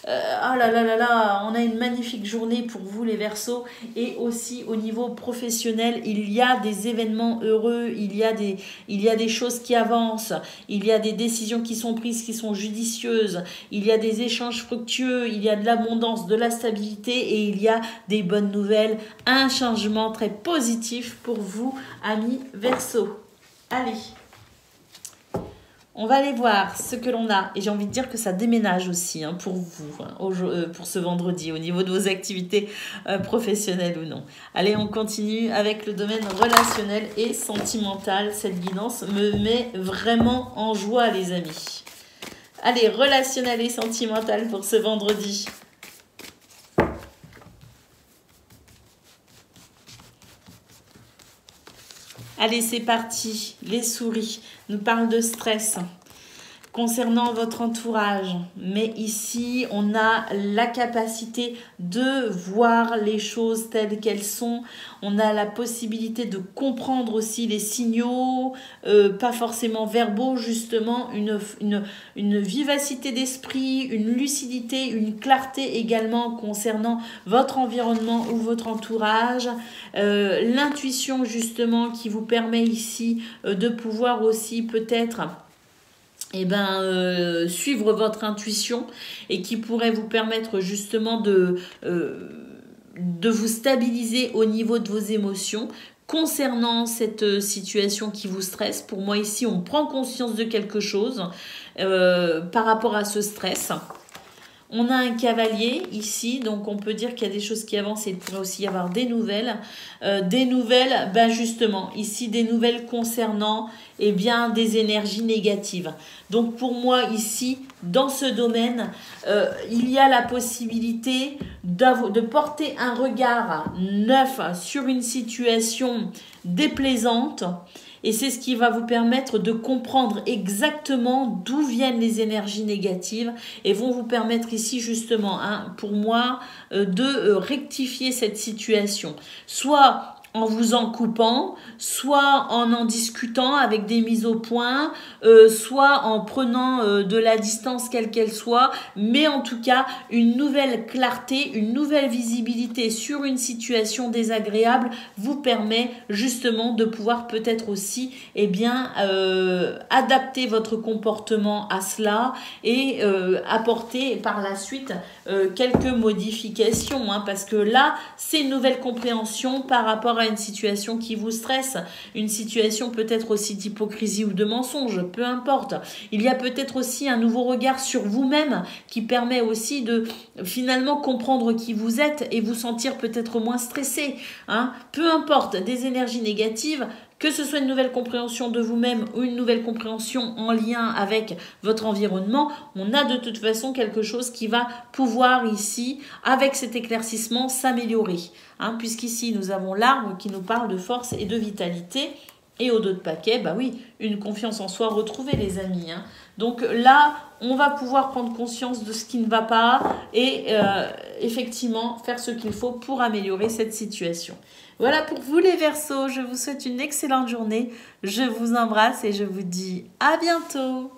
ah là là là là, on a une magnifique journée pour vous les Verseaux et aussi au niveau professionnel il y a des événements heureux, il y a des choses qui avancent, il y a des décisions qui sont prises qui sont judicieuses, il y a des échanges fructueux, il y a de l'abondance, de la stabilité et il y a des bonnes nouvelles, un changement très positif pour vous amis Verseaux. Allez, on va aller voir ce que l'on a. Et j'ai envie de dire que ça déménage aussi hein, pour vous, hein, pour ce vendredi, au niveau de vos activités professionnelles ou non. Allez, on continue avec le domaine relationnel et sentimental. Cette guidance me met vraiment en joie, les amis. Allez, relationnel et sentimental pour ce vendredi. Allez, c'est parti. Les souris nous parlent de stress concernant votre entourage. Mais ici, on a la capacité de voir les choses telles qu'elles sont. On a la possibilité de comprendre aussi les signaux, pas forcément verbaux, justement, une vivacité d'esprit, une lucidité, une clarté également concernant votre environnement ou votre entourage. L'intuition, justement, qui vous permet ici de pouvoir aussi peut-être suivre votre intuition et qui pourrait vous permettre justement de vous stabiliser au niveau de vos émotions concernant cette situation qui vous stresse. Pour moi ici, on prend conscience de quelque chose par rapport à ce stress. On a un cavalier ici, donc on peut dire qu'il y a des choses qui avancent et il pourrait aussi y avoir des nouvelles. Ben justement, ici des nouvelles concernant eh bien, des énergies négatives. Donc pour moi ici, dans ce domaine, il y a la possibilité de porter un regard neuf sur une situation déplaisante. Et c'est ce qui va vous permettre de comprendre exactement d'où viennent les énergies négatives et vont vous permettre ici justement, hein, pour moi, de rectifier cette situation. Soit en vous en coupant, soit en discutant avec des mises au point, soit en prenant de la distance quelle qu'elle soit, mais en tout cas une nouvelle clarté, une nouvelle visibilité sur une situation désagréable vous permet justement de pouvoir peut-être aussi adapter votre comportement à cela et apporter par la suite quelques modifications, hein, parce que là c'est une nouvelle compréhension par rapport à une situation qui vous stresse, une situation peut-être aussi d'hypocrisie ou de mensonge, peu importe. Il y a peut-être aussi un nouveau regard sur vous-même qui permet aussi de finalement comprendre qui vous êtes et vous sentir peut-être moins stressé, hein. Peu importe, des énergies négatives, que ce soit une nouvelle compréhension de vous-même ou une nouvelle compréhension en lien avec votre environnement, on a de toute façon quelque chose qui va pouvoir ici, avec cet éclaircissement, s'améliorer. Hein, puisqu'ici, nous avons l'arbre qui nous parle de force et de vitalité. Et au dos de paquet, bah oui, une confiance en soi retrouvée, les amis. Hein. Donc là, on va pouvoir prendre conscience de ce qui ne va pas et effectivement faire ce qu'il faut pour améliorer cette situation. Voilà pour vous les Verseaux, je vous souhaite une excellente journée, je vous embrasse et je vous dis à bientôt.